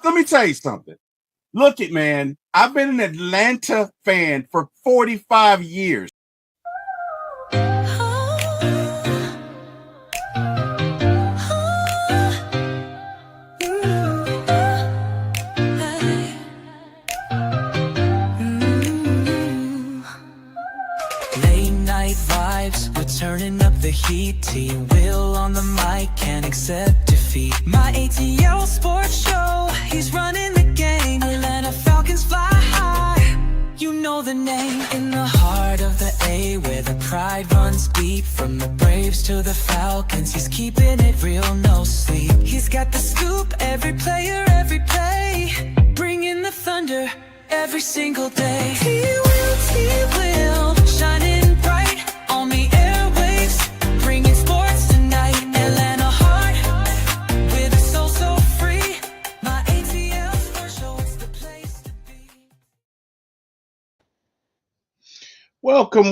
let me tell you something. Look it, man. I've been an Atlanta fan for 45 years. Late night vibes, we're turning up the heat. T-Will on the mic, can't accept defeat. My ATL sports show, he's running the game. Atlanta Falcons fly high, you know the name. In the heart of the A, where the pride runs deep. From the Braves to the Falcons, he's keeping it real, no sleep. He's got the scoop, every player, every play. Bringing the thunder every single day. T-Will, shining bright on the airwaves, bringing sports tonight. Atlanta heart, with a soul so free. My ATL sports show, it's the place to be. Welcome,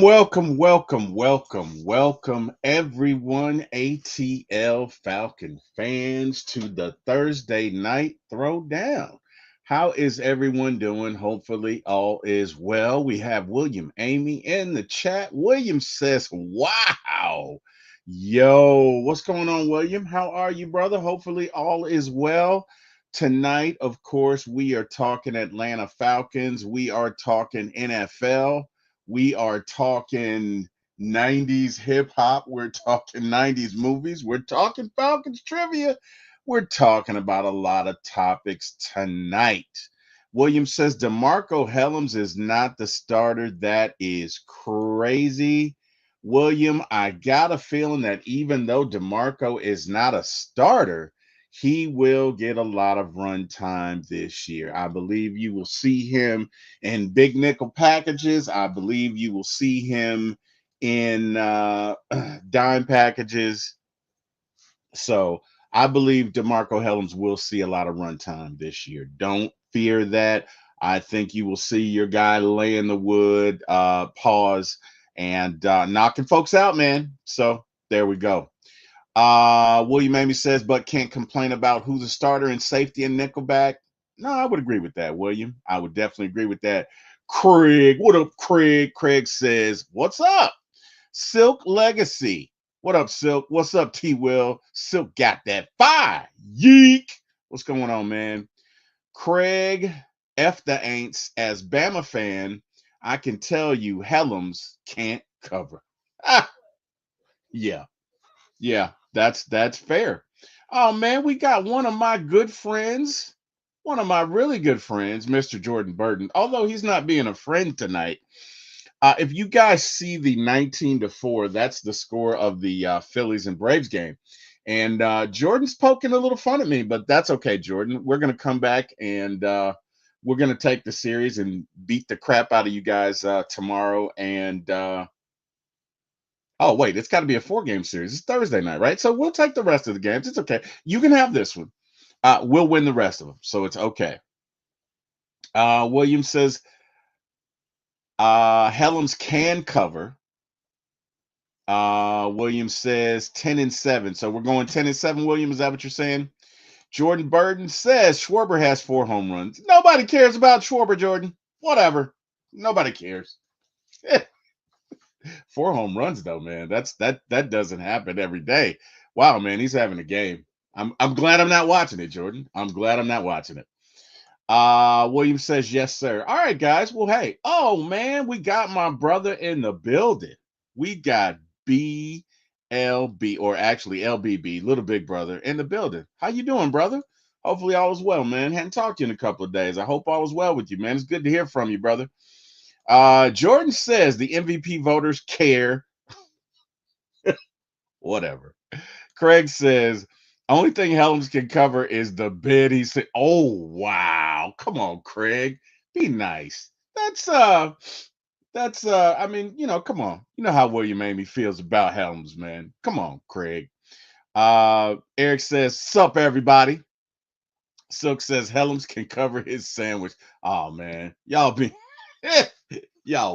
everyone, ATL Falcon fans, to the Thursday Night Throwdown. How is everyone doing? Hopefully all is well. We have William Amy in the chat. William says, wow. Yo, what's going on, William? How are you, brother? Hopefully all is well. Tonight, of course, we are talking Atlanta Falcons. We are talking NFL. We are talking 90s hip hop. We're talking 90s movies. We're talking Falcons trivia. We're talking about a lot of topics tonight. William says DeMarco Hellams is not the starter. That is crazy. William, I got a feeling that even though DeMarco is not a starter, he will get a lot of run time this year. I believe you will see him in big nickel packages. I believe you will see him in dime packages. So I believe DeMarco Hellams will see a lot of run time this year. Don't fear that. I think you will see your guy laying the wood, pause, and knocking folks out, man. So there we go. William Amy says, but can't complain about who's a starter in safety and nickelback. No, I would agree with that, William. I would definitely agree with that. Craig, what up, Craig? Craig says, what's up? Silk Legacy. What up, Silk? What's up, T-Will? Silk got that fire. Yeek. What's going on, man? Craig, F the Aints. As Bama fan, I can tell you Hellams can't cover. Ah, yeah. Yeah, that's fair. Oh, man, we got one of my good friends, one of my really good friends, Mr. Jordan Burton, although he's not being a friend tonight. If you guys see the 19-4, that's the score of the Phillies and Braves game. And Jordan's poking a little fun at me, but that's okay, Jordan. We're going to come back and we're going to take the series and beat the crap out of you guys tomorrow. And oh, wait, it's got to be a 4-game series. It's Thursday night, right? So we'll take the rest of the games. It's okay. You can have this one. We'll win the rest of them. So it's okay. William says, Hellams can cover. William says 10-7. So we're going 10-7, William. Is that what you're saying? Jordan Burton says Schwarber has 4 home runs. Nobody cares about Schwarber, Jordan. Whatever. Nobody cares. 4 home runs, though, man. That doesn't happen every day. Wow, man, he's having a game. I'm glad I'm not watching it, Jordan. I'm glad I'm not watching it. William says, yes, sir. All right, guys. Well, hey, oh, man, we got my brother in the building. We got BLB, or actually LBB, Little Big Brother, in the building. How you doing, brother? Hopefully all is well, man. Hadn't talked to you in a couple of days. I hope all is well with you, man. It's good to hear from you, brother. Jordan says the MVP voters care. Whatever. Craig says, only thing Hellams can cover is the bid. He said, oh, wow. Come on, Craig. Be nice. I mean, come on. You know how William Amy feels about Hellams, man. Come on, Craig. Eric says, sup, everybody. Silk says Hellams can cover his sandwich. Oh, man. Y'all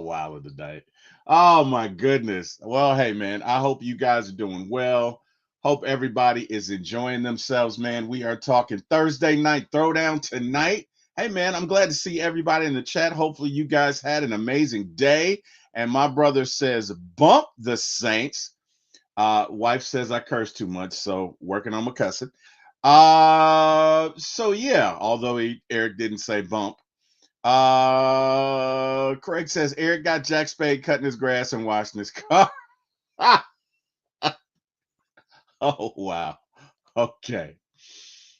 wild tonight. Oh, my goodness. Well, hey, man, I hope you guys are doing well. Hope everybody is enjoying themselves, man. We are talking Thursday night throwdown tonight. Hey, man, I'm glad to see everybody in the chat. Hopefully, you guys had an amazing day. And my brother says, bump the Saints. Wife says I curse too much, so working on my cussing. So yeah, although Eric didn't say bump. Craig says Eric got Jack Spade cutting his grass and washing his car. Oh wow. Okay.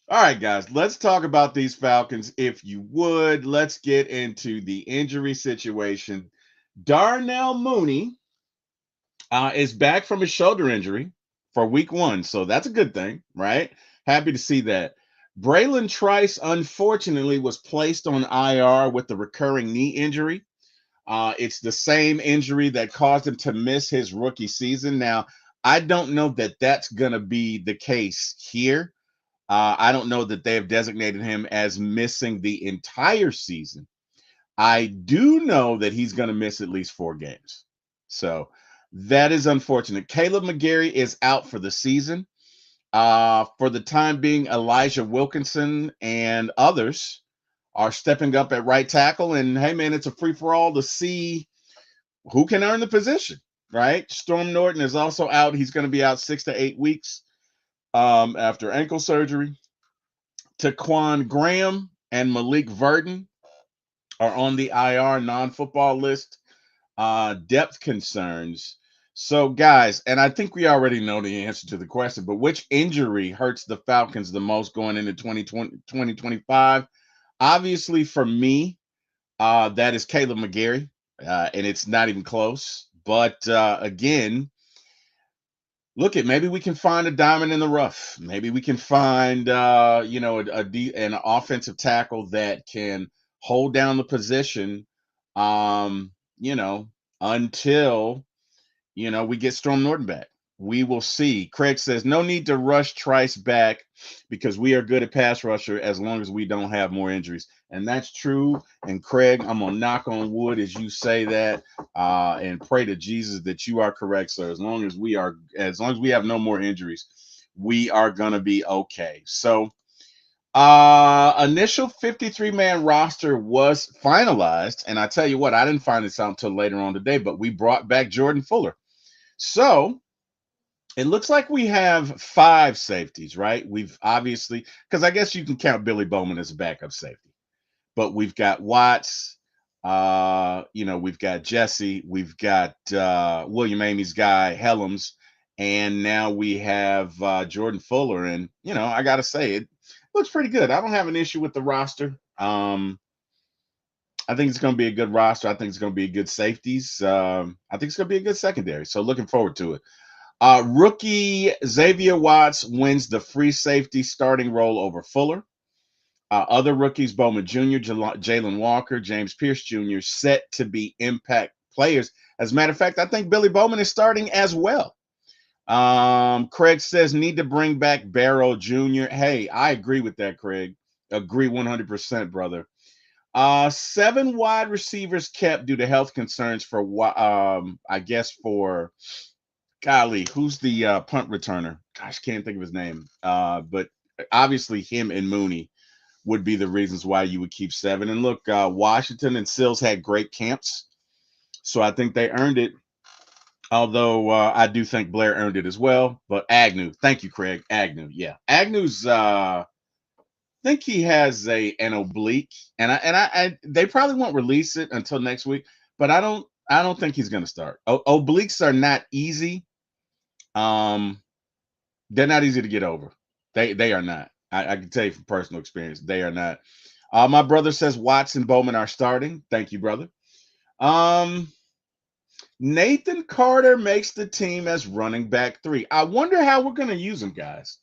All right, guys, let's talk about these Falcons. If you would, let's get into the injury situation. Darnell Mooney is back from his shoulder injury for week one. So that's a good thing, right? Happy to see that. Braylon Trice, unfortunately, was placed on IR with the recurring knee injury. It's the same injury that caused him to miss his rookie season. Now, I don't know that that's going to be the case here. I don't know that they have designated him as missing the entire season. I do know that he's going to miss at least 4 games. So that is unfortunate. Caleb McGarry is out for the season. For the time being, Elijah Wilkinson and others are stepping up at right tackle. And hey, man, it's a free for all to see who can earn the position, right? Storm Norton is also out. He's going to be out 6 to 8 weeks after ankle surgery. Taquan Graham and Malik Verdon are on the IR non-football list. Depth concerns. So, guys, and I think we already know the answer to the question, but which injury hurts the Falcons the most going into 2025? Obviously, for me, that is Caleb McGarry, and it's not even close. But again, look at maybe we can find a diamond in the rough. Maybe we can find an offensive tackle that can hold down the position until we get Storm Norton back. We will see. Craig says no need to rush Trice back because we are good at pass rusher as long as we don't have more injuries. And that's true. And Craig, I'm gonna knock on wood as you say that, and pray to Jesus that you are correct, sir. As long as we have no more injuries, we are gonna be okay. So initial 53-man roster was finalized, and I tell you what, I didn't find this out until later on today, but we brought back Jordan Fuller. So it looks like we have 5 safeties, right? We've obviously, because I guess you can count Billy Bowman as a backup safety, but we've got Watts, we've got Jesse, we've got William Amy's guy, Helms, and now we have Jordan Fuller. And, I got to say, it looks pretty good. I don't have an issue with the roster. I think it's going to be a good roster. I think it's going to be a good safeties. I think it's going to be a good secondary. So looking forward to it. Rookie Xavier Watts wins the free safety starting role over Fuller. Other rookies, Bowman Jr., Jalen Walker, James Pierce Jr., set to be impact players. As a matter of fact, I think Billy Bowman is starting as well. Craig says need to bring back Barrow Jr. Hey, I agree with that, Craig. Agree 100%, brother. 7 wide receivers kept due to health concerns for golly, who's the punt returner? Gosh, can't think of his name. But obviously him and Mooney would be the reasons why you would keep 7. And look, Washington and Sills had great camps, so I think they earned it. Although I do think Blair earned it as well. But Agnew, thank you, Craig. Agnew, yeah, Agnew's. I think he has an oblique, and I they probably won't release it until next week. But I don't think he's going to start. Obliques are not easy. They're not easy to get over. They are not. I can tell you from personal experience, they are not. My brother says Watts and Bowman are starting. Thank you, brother. Nathan Carter makes the team as running back 3. I wonder how we're going to use him, guys.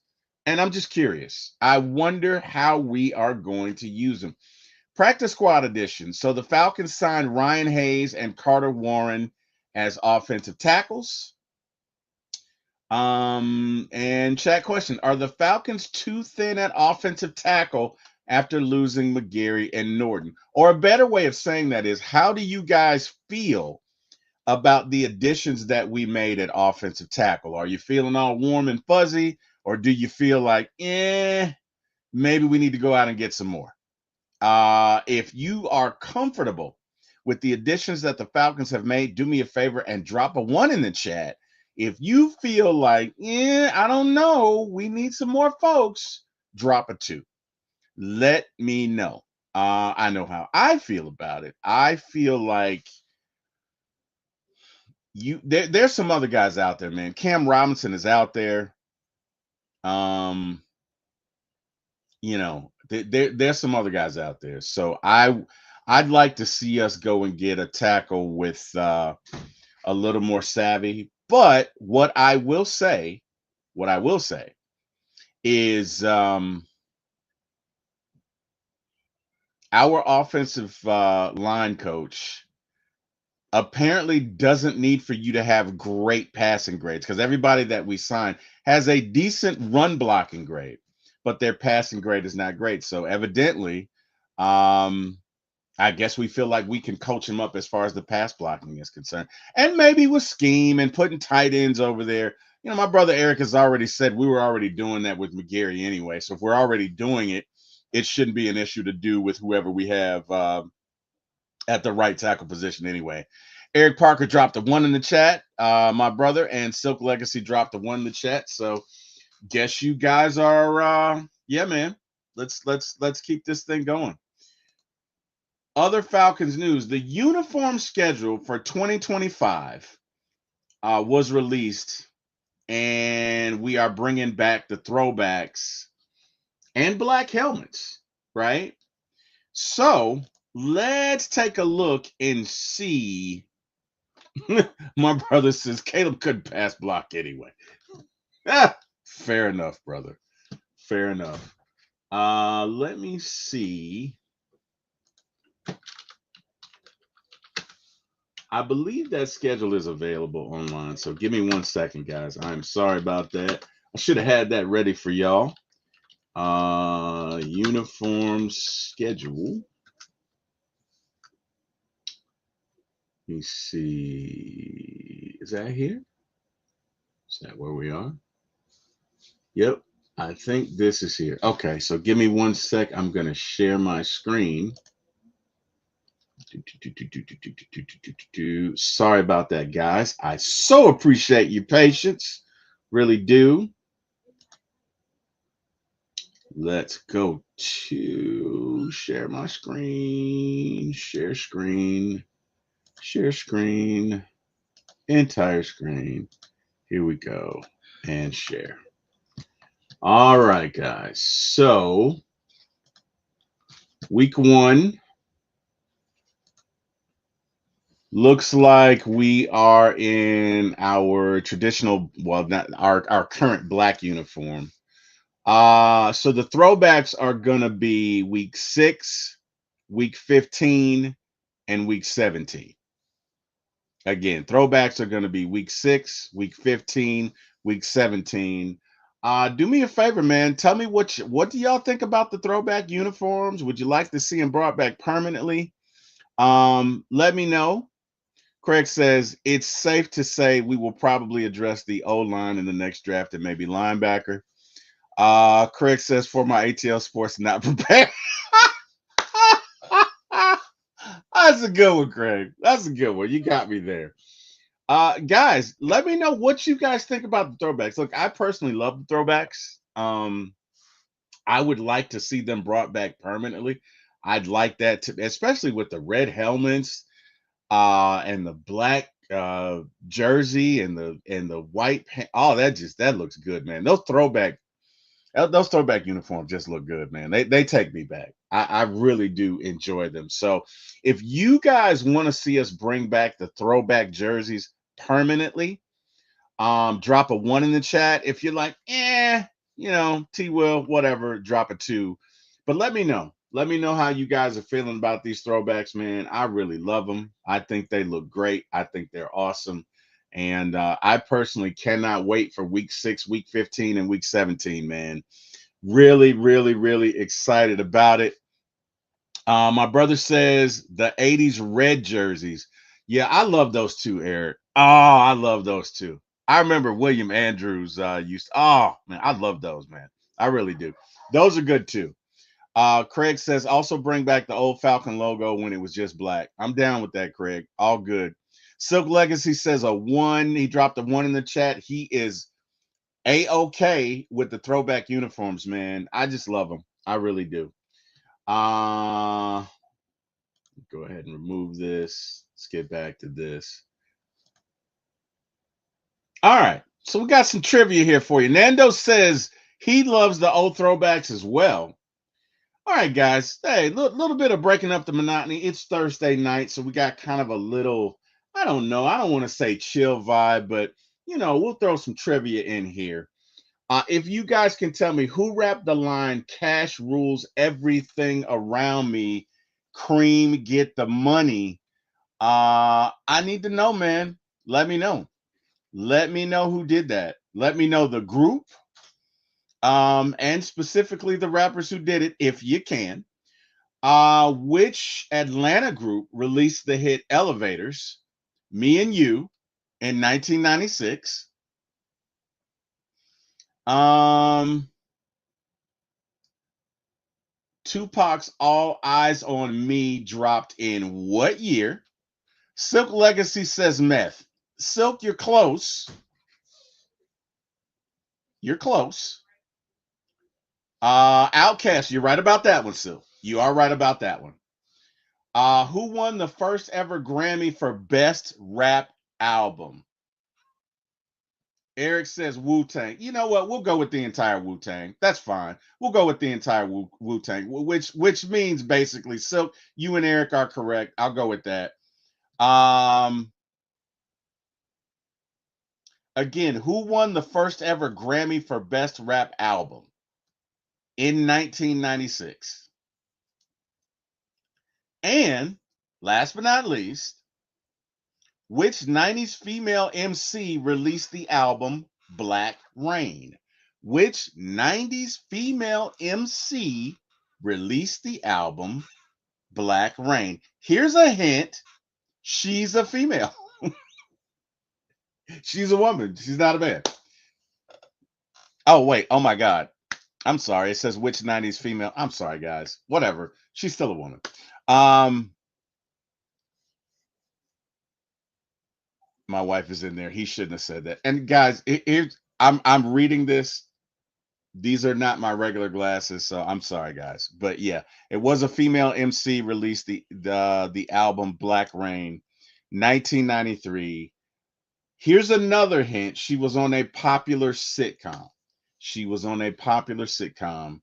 And I'm just curious. I wonder how we are going to use him. Practice squad edition. So the Falcons signed Ryan Hayes and Carter Warren as offensive tackles. And chat question, are the Falcons too thin at offensive tackle after losing McGarry and Norton? Or a better way of saying that is, how do you guys feel about the additions that we made at offensive tackle. Are you feeling all warm and fuzzy, or do you feel like, maybe we need to go out and get some more? If you are comfortable with the additions that the Falcons have made, do me a favor and drop a one in the chat. If you feel like, I don't know, we need some more folks, drop a two. Let me know. I know how I feel about it. I feel like there's some other guys out there, man. Cam Robinson is out there. Um, there's some other guys out there. So I'd like to see us go and get a tackle with a little more savvy. But what I will say is our offensive line coach apparently doesn't need for you to have great passing grades, because everybody that we sign has a decent run blocking grade, but their passing grade is not great. So evidently, I guess we feel like we can coach him up as far as the pass blocking is concerned, and maybe with scheme and putting tight ends over there. My brother Eric has already said we were already doing that with McGarry anyway. So if we're already doing it, it shouldn't be an issue to do with whoever we have at the right tackle position anyway. Eric Parker dropped a one in the chat, my brother, and Silk Legacy dropped a one in the chat. So guess you guys are yeah, man. Let's keep this thing going. Other Falcons news: the uniform schedule for 2025 was released, and we are bringing back the throwbacks and black helmets, right? So let's take a look and see. My brother says Caleb couldn't pass block anyway. Fair enough, brother. Fair enough. Let me see. I believe that schedule is available online. So give me 1 second, guys. I'm sorry about that. I should have had that ready for y'all. Uniform schedule. Let me see. Is that here? Is that where we are? Yep. I think this is here. Okay, so give me 1 sec. I'm going to share my screen. Sorry about that, guys. I so appreciate your patience. Really do. Let's go to share my screen. Share screen. Share screen. Entire screen. Here we go. And share. All right, guys. So, week 1. Looks like we are in our traditional, well, not our current black uniform. So the throwbacks are gonna be week 6, week 15, and week 17. Again, throwbacks are gonna be week 6, week 15, week 17. Do me a favor, man. Tell me what do y'all think about the throwback uniforms? Would you like to see them brought back permanently? Let me know. Craig says it's safe to say we will probably address the O line in the next draft and maybe linebacker. Craig says for my ATL Sports not prepared. That's a good one, Craig. That's a good one. You got me there. Guys, let me know what you guys think about the throwbacks. Look, I personally love the throwbacks. I would like to see them brought back permanently. I'd like that to, especially with the red helmets and the black jersey and the white pants. Oh, that looks good, man. Those throwback uniforms just look good, man. They take me back. I really do enjoy them. So if you guys want to see us bring back the throwback jerseys permanently, drop a one in the chat. If you're like, T Will, whatever, drop a two. But let me know. Let me know how you guys are feeling about these throwbacks, man. I really love them. I think they look great. I think they're awesome. And I personally cannot wait for week 6, week 15, and week 17, man. Really, really, really excited about it. My brother says the 80s red jerseys. Yeah, I love those two, Eric. Oh, I love those two. I remember William Andrews used. Oh man, I love those, man. I really do. Those are good too. Craig says also bring back the old Falcon logo when it was just black. I'm down with that, Craig. All good. Silk Legacy says a one. He dropped a one in the chat. He is a-okay with the throwback uniforms, man. I just love them. I really do. Uh Go ahead and remove this. Let's get back to this. All right. So we got some trivia here for you. Nando says he loves the old throwbacks as well. All right, guys. Hey, little bit of breaking up the monotony. It's Thursday night, so we got kind of a little, I don't know, I don't want to say chill vibe, but we'll throw some trivia in here. If you guys can tell me who rapped the line "Cash rules everything around me," Cream get the money. I need to know, man. Let me know. Let me know who did that. Let me know the group, and specifically the rappers who did it, if you can. Which Atlanta group released the hit Elevators, Me and You, in 1996? Um, Tupac's All Eyes on Me dropped in what year? Silk Legacy says meth. Silk, you're close. You're close. Outcast, you're right about that one, Silk. You are right about that one. Who won the first ever Grammy for Best Rap Album? Eric says Wu Tang. You know what? We'll go with the entire Wu Tang. That's fine. We'll go with the entire Wu Tang, which means basically, Silk, you and Eric are correct. I'll go with that. Um, Again, who won the first ever Grammy for Best Rap Album in 1996? And last but not least, which 90s female MC released the album Black Rain? Which 90s female MC released the album Black Rain? Here's a hint. She's a female. She's a woman. She's not a man. Oh, wait. Oh, my God. I'm sorry. It says which 90s female. I'm sorry, guys. Whatever. She's still a woman. My wife is in there. He shouldn't have said that. And guys, I'm reading this. These are not my regular glasses, so I'm sorry, guys. But yeah, it was a female MC released the album Black Rain, 1993. Here's another hint. She was on a popular sitcom. She was on a popular sitcom.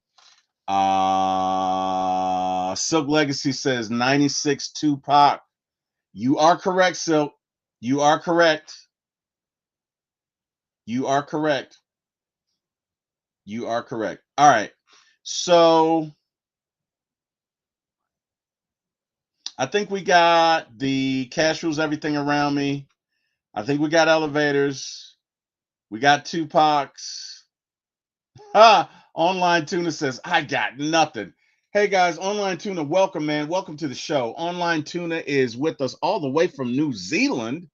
Silk Legacy says 96 Tupac. You are correct, Silk. You are correct. You are correct. You are correct. All right. So I think we got the cash rules everything around me. I think we got elevators. We got Tupac's. Online Tuna says, I got nothing. Hey guys, Online Tuna, welcome, man. Welcome to the show. Online Tuna is with us all the way from New Zealand.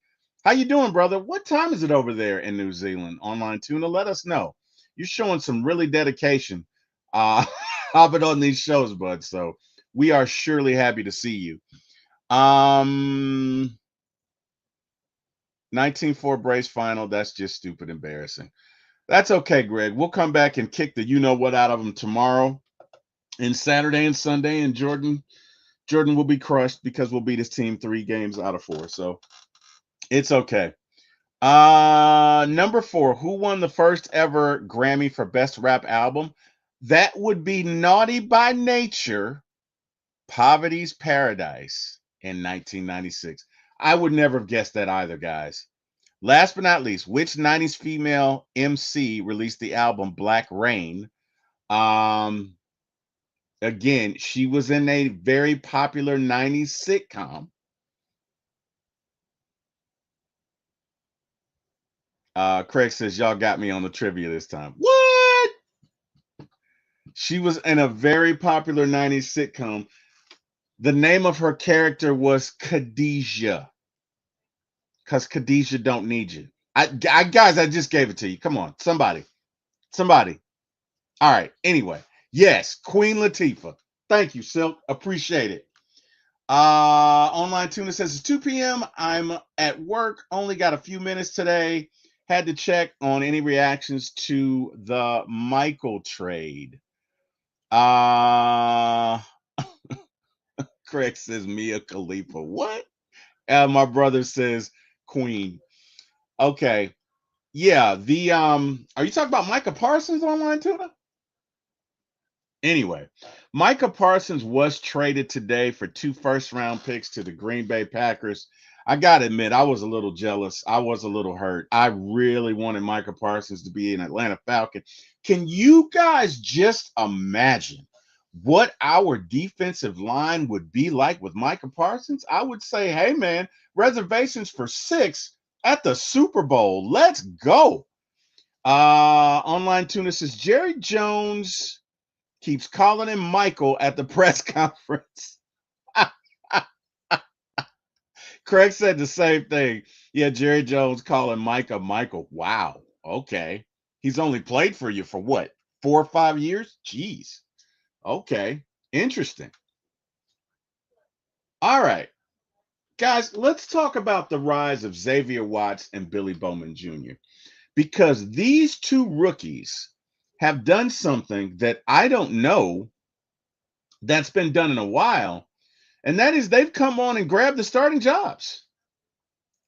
How you doing, brother? What time is it over there in New Zealand? Online Tuna, let us know. You're showing some really dedication hopping on these shows, bud. So we are surely happy to see you. 19-4 brace final. That's just stupid embarrassing. That's okay, Greg. We'll come back and kick the you know what out of them tomorrow and Saturday and Sunday. And Jordan will be crushed because we'll beat his team 3 games out of 4. So it's okay. Number 4, who won the first ever Grammy for Best Rap Album? That would be Naughty by Nature, Poverty's Paradise in 1996. I would never have guessed that either, guys. Last but not least, which 90s female MC released the album Black Rain? Again, she was in a very popular 90s sitcom. Craig says, y'all got me on the trivia this time. What? She was in a very popular 90s sitcom. The name of her character was Khadijah. because Khadijah don't need you. Guys, I just gave it to you. Come on, somebody. All right. Anyway, yes, Queen Latifah. Thank you, Silk. Appreciate it. Online Tuna says it's 2 p.m. I'm at work. Only got a few minutes today. Had to check on any reactions to the Michael trade. Uh Craig says Mia Khalifa. What? My brother says Queen. Okay. Yeah, the are you talking about Micah Parsons online Tuna? Anyway, Micah Parsons was traded today for 2 first-round picks to the Green Bay Packers. I got to admit, I was a little jealous. I was a little hurt. I really wanted Micah Parsons to be an Atlanta Falcon. Can you guys just imagine what our defensive line would be like with Micah Parsons? I would say, hey, man, reservations for 6 at the Super Bowl. Let's go. Online Tuna says Jerry Jones keeps calling him Michael at the press conference. Craig said the same thing. Yeah, Jerry Jones calling Micah Michael. Wow. Okay. He's only played for you for what? 4 or 5 years? Jeez. Okay. Interesting. All right. Guys, let's talk about the rise of Xavier Watts and Billy Bowman Jr. because these two rookies have done something that I don't know that's been done in a while, and that is they've come on and grabbed the starting jobs,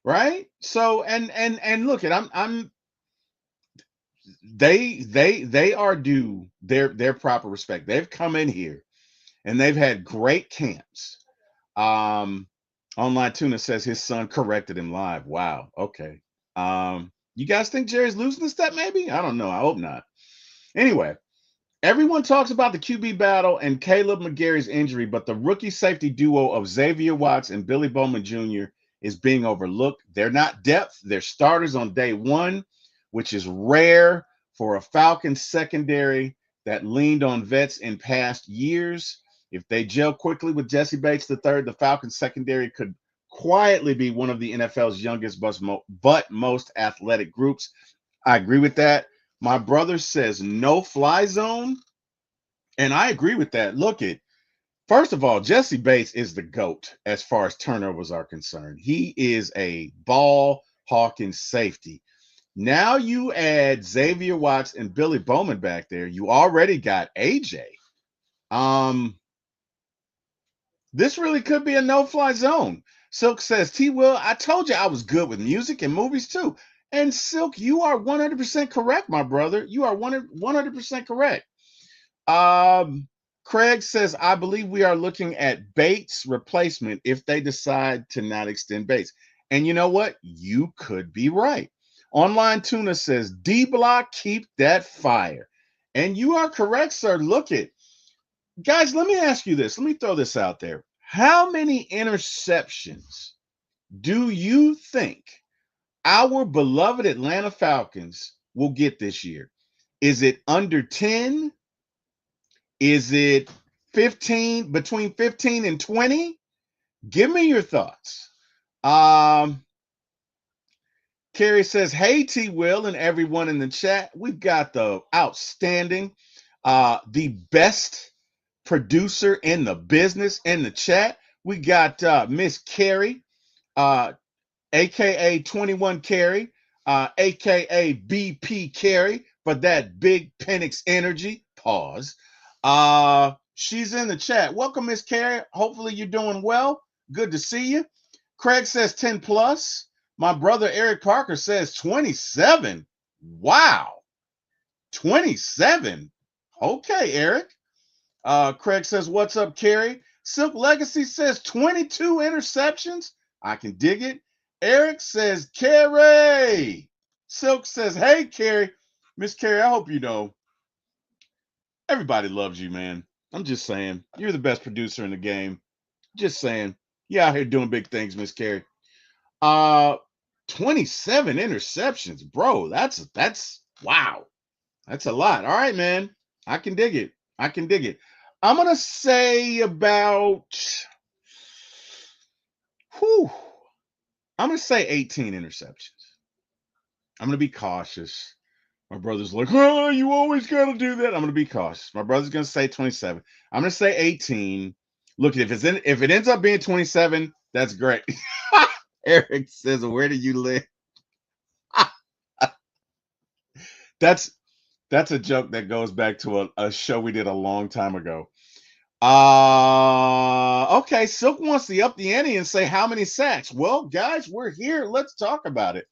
right? So and look at I'm they are due their proper respect. They've come in here and they've had great camps. Um, Online Tuna says his son corrected him live. Wow. Okay. You guys think Jerry's losing the step? Maybe I don't know. I hope not. Anyway, everyone talks about the QB battle and Caleb McGarry's injury, but the rookie safety duo of Xavier Watts and Billy Bowman Jr. is being overlooked. They're not depth, they're starters on day one, which is rare for a Falcons secondary that leaned on vets in past years. If they gel quickly with Jesse Bates III, the Falcons secondary could quietly be one of the NFL's youngest but most athletic groups. I agree with that. My brother says no fly zone, and I agree with that. Look at first of all, Jesse Bates is the GOAT as far as turnovers are concerned. He is a ball hawking safety. Now you add Xavier Watts and Billy Bowman back there. You already got AJ. This really could be a no-fly zone. Silk says, T. Will, I told you I was good with music and movies too. And Silk, you are 100% correct, my brother. You are 100% correct. Craig says, I believe we are looking at Bates' replacement if they decide to not extend Bates. And you know what? You could be right. Online Tuna says, D Block, keep that fire. And you are correct, sir. Look at guys, let me ask you this. Let me throw this out there. How many interceptions do you think our beloved Atlanta Falcons will get this year? Is it under 10? Is it 15, between 15 and 20? Give me your thoughts. Carrie says, hey, T. Will and everyone in the chat. We've got the outstanding, the best producer in the business in the chat. We got Miss Carrie, aka 21 Carrie, aka BP Carrie, for that big Penix energy. Pause. She's in the chat. Welcome, Miss Carrie. Hopefully you're doing well. Good to see you. Craig says 10 plus. My brother Eric Parker says 27. Wow. 27. Okay, Eric. Craig says, what's up, Carrie? Silk Legacy says 22 interceptions. I can dig it. Eric says, Carrie. Silk says, hey, Carrie. Miss Carrie, I hope you know everybody loves you, man. I'm just saying. You're the best producer in the game. Just saying. You out here doing big things, Miss Carrie. 27 interceptions, bro. That's wow. That's a lot. All right, man. I can dig it. I can dig it. I'm gonna say about I'm gonna say 18 interceptions. I'm gonna be cautious. My brother's like, oh, you always gotta do that. I'm gonna be cautious. My brother's gonna say 27. I'm gonna say 18. Look, if it ends up being 27, that's great. Eric says, where do you live? that's that's a joke that goes back to a show we did a long time ago. Okay, Silk wants to up the ante and say how many sacks. Well, guys, we're here. Let's talk about it.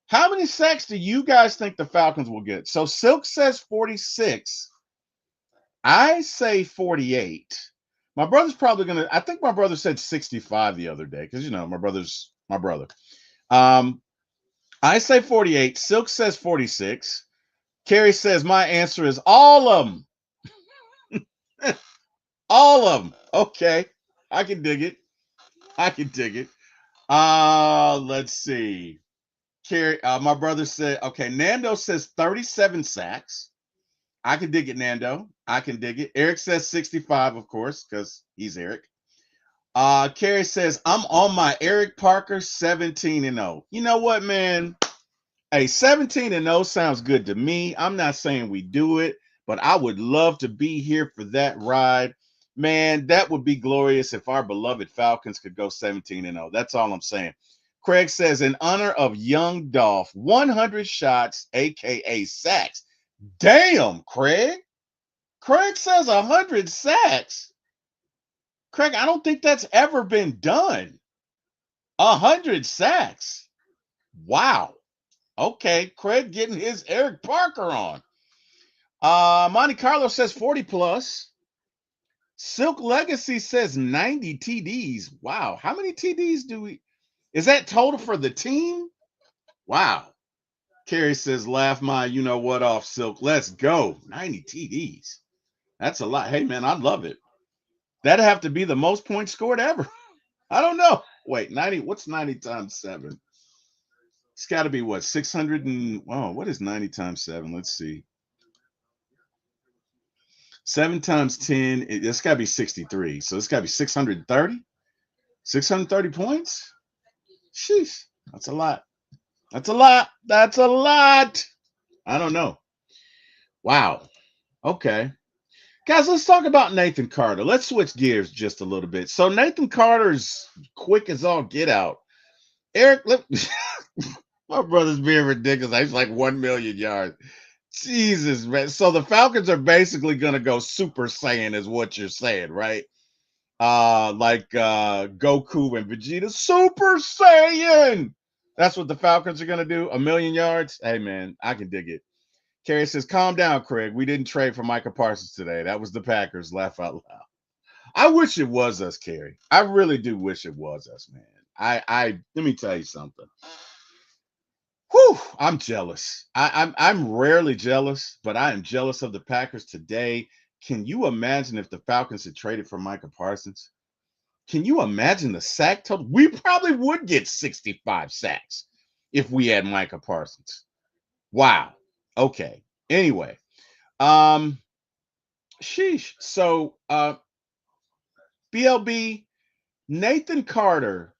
How many sacks do you guys think the Falcons will get? So Silk says 46. I say 48. My brother's probably gonna. I think my brother said 65 the other day because my brother's my brother. Um, I say 48. Silk says 46. Carrie says my answer is all of them. All of them. Okay, I can dig it. I can dig it. Let's see. Carrie, my brother said, okay, Nando says 37 sacks. I can dig it, Nando. I can dig it. Eric says 65, of course, because he's Eric. Carrie says, I'm on my Eric Parker 17 and 0. You know what, man? Hey, 17 and 0 sounds good to me. I'm not saying we do it, but I would love to be here for that ride. Man, that would be glorious if our beloved Falcons could go 17 and 0. That's all I'm saying. Craig says, in honor of young Dolph, 100 shots, aka sacks. Damn, Craig. Craig says 100 sacks. Craig, I don't think that's ever been done. 100 sacks. Wow. Okay, Craig getting his Eric Parker on. Monte Carlo says 40 plus. Silk Legacy says 90 TDs. Wow. How many TDs do we? Is that total for the team? Wow. Carrie says, laugh my you know what off, Silk. Let's go. 90 TDs. That's a lot. Hey, man, I love it. That'd have to be the most points scored ever. I don't know. Wait, 90. What's 90 times 7? It's got to be what? 600 and. Oh, what is 90 times 7? Let's see. 7 times 10, it's got to be 63. So it's got to be 630. 630 points? Sheesh. That's a lot. That's a lot. That's a lot. I don't know. Wow. Okay. Guys, let's talk about Nathan Carter. Let's switch gears just a little bit. So Nathan Carter's quick as all get out. Eric, my brother's being ridiculous. He's like 1 million yards. Jesus, man. So the Falcons are basically going to go Super Saiyan, is what you're saying, right? Like Goku and Vegeta, Super Saiyan. That's what the Falcons are gonna do. 1 million yards. Hey man, I can dig it. Carrie says, "Calm down, Craig. We didn't trade for Micah Parsons today. That was the Packers." Laugh out loud. I wish it was us, Carrie. I really do wish it was us, man. I let me tell you something. Whew, I'm jealous. I'm rarely jealous, but I am jealous of the Packers today. Can you imagine if the Falcons had traded for Micah Parsons? Can you imagine the sack total? We probably would get 65 sacks if we had Micah Parsons. Wow. Okay. Anyway, um, sheesh. So, BLB, Nathan Carter,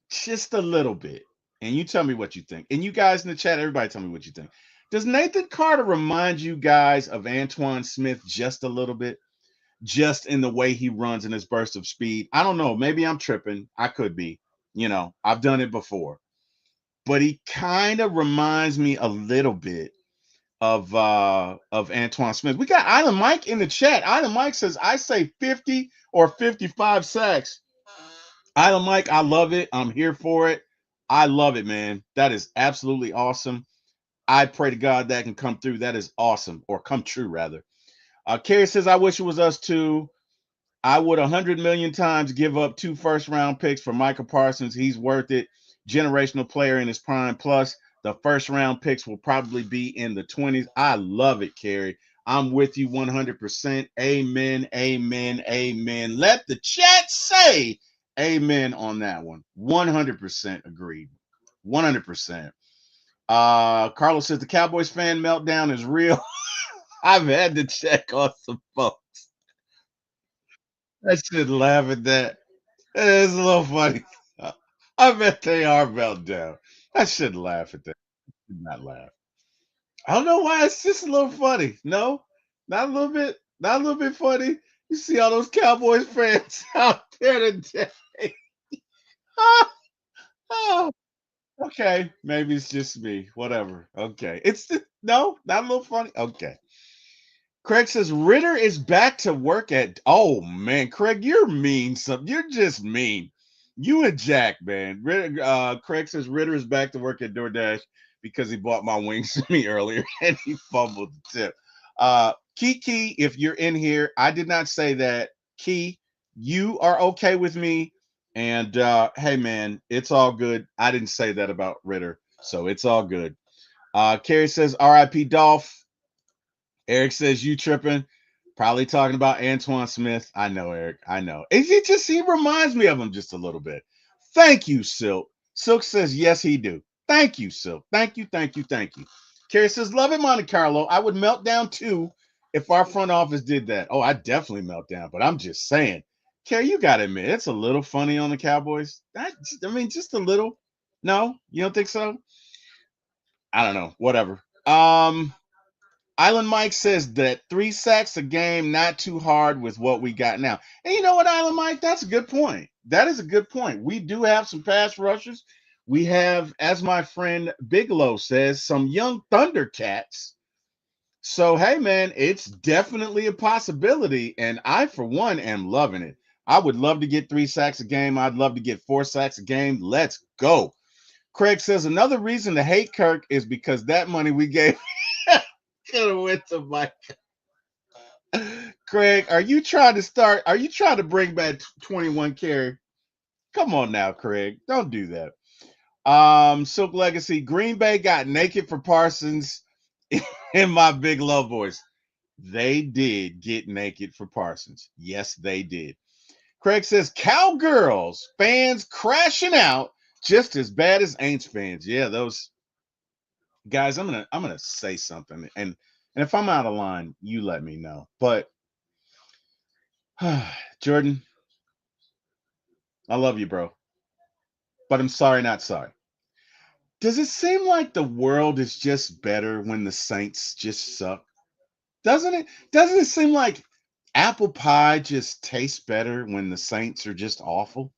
just a little bit. And you tell me what you think. And you guys in the chat, everybody tell me what you think. Does Nathan Carter remind you guys of Antoine Smith just a little bit? Just in the way he runs in his burst of speed. I don't know. Maybe I'm tripping. I could be. I've done it before. But he kind of reminds me a little bit of Antoine Smith. We got Island Mike in the chat. Island Mike says, I say 50 or 55 sacks. Island Mike, I love it. I'm here for it. I love it, man. That is absolutely awesome. I pray to God that can come through. That is awesome. Or come true, rather. Carrie says, I wish it was us too. I would 100 million times give up 2 first-round picks for Michael Parsons. He's worth it. Generational player in his prime. Plus, the first-round picks will probably be in the 20s. I love it, Carrie. I'm with you 100%. Amen, amen, amen. Let the chat say amen on that one. 100% agreed. 100%. Carlos says the Cowboys fan meltdown is real. I've had to check on some folks. I should laugh at that. It's a little funny. I bet they are meltdown. I shouldn't laugh at that. I should not laugh. I don't know why. It's just a little funny. No, not a little bit. Not a little bit funny. You see all those Cowboys fans out there today. Oh, okay. Maybe it's just me. Whatever. Okay. No, not a little funny. Okay. Craig says Ritter is back to work at. Oh man, Craig, you're mean. You're just mean. You and Jack, man. Craig says Ritter is back to work at DoorDash because he bought my wings to me earlier and he fumbled the tip. Kiki, if you're in here, I did not say that. Key, you are okay with me. And hey, man, it's all good. I didn't say that about Ritter, so it's all good. Carrie says R.I.P. Dolph. Eric says you tripping. Probably talking about Antoine Smith. I know, Eric. I know. He reminds me of him just a little bit. Thank you, Silk. Silk says yes, he do. Thank you, Silk. Thank you, thank you, thank you. Carrie says, love it, Monte Carlo. I would melt down too if our front office did that. Oh, I definitely melt down, but I'm just saying. Carrie, you gotta admit, it's a little funny on the Cowboys. I mean, just a little. No, you don't think so? I don't know. Whatever. Island Mike says that 3 sacks a game, not too hard with what we got now. And you know what, Island Mike? That's a good point. That is a good point. We do have some pass rushers. We have, as my friend Bigelow says, some young Thundercats. So, hey, man, it's definitely a possibility. And I, for one, am loving it. I would love to get 3 sacks a game. I'd love to get 4 sacks a game. Let's go. Craig says another reason to hate Kirk is because that money we gave could have went to Mike. Craig, are you trying to start? Are you trying to bring back 21 carry? Come on now, Craig. Don't do that. Silk Legacy. Green Bay got naked for Parsons in my big love voice. They did get naked for Parsons. Yes, they did. Craig says Cowgirls fans crashing out just as bad as Aints fans. Yeah, those guys. I'm gonna say something, and if I'm out of line, you let me know. But Jordan, I love you, bro. But I'm sorry, not sorry. Does it seem like the world is just better when the Saints just suck? Doesn't it? Doesn't it seem like apple pie just tastes better when the Saints are just awful?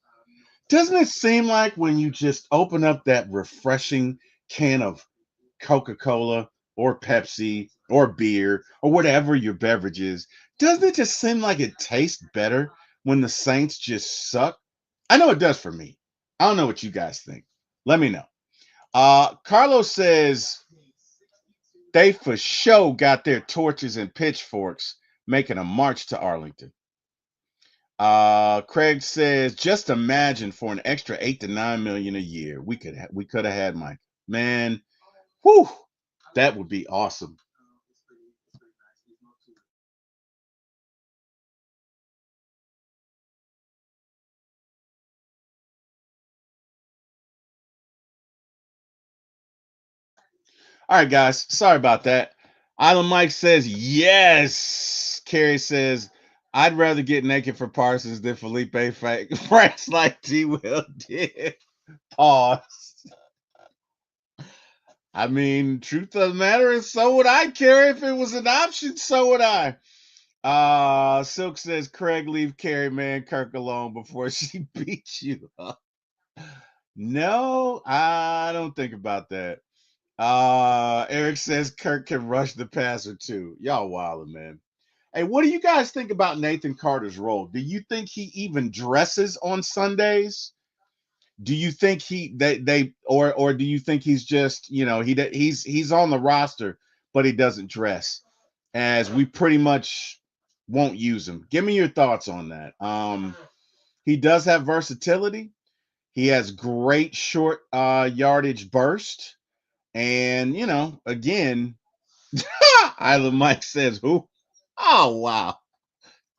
Doesn't it seem like when you just open up that refreshing can of Coca Cola or Pepsi or beer or whatever your beverage is, doesn't it just seem like it tastes better when the Saints just suck? I know it does for me. I don't know what you guys think. Let me know. Carlos says they for sure got their torches and pitchforks making a march to Arlington. Craig says, just imagine for an extra 8 to 9 million a year, we could have had Mike. Man, whew, that would be awesome. All right, guys. Sorry about that. Island Mike says yes. Carrie says I'd rather get naked for Parsons than Felipe Franks like T. Will did. Pause. I mean, truth of the matter is, so would I, Carrie. If it was an option, so would I. Silk says Craig leave Carrie man Kirk alone before she beats you up. No, I don't think about that. Eric says Kirk can rush the passer too. Y'all wildin', man. Hey, what do you guys think about Nathan Carter's role? Do you think he even dresses on Sundays? Do you think they or do you think he's just he's on the roster but he doesn't dress as we pretty much won't use him? Give me your thoughts on that. He does have versatility. He has great short yardage burst. And, again, Island Mike says, who? Oh, wow.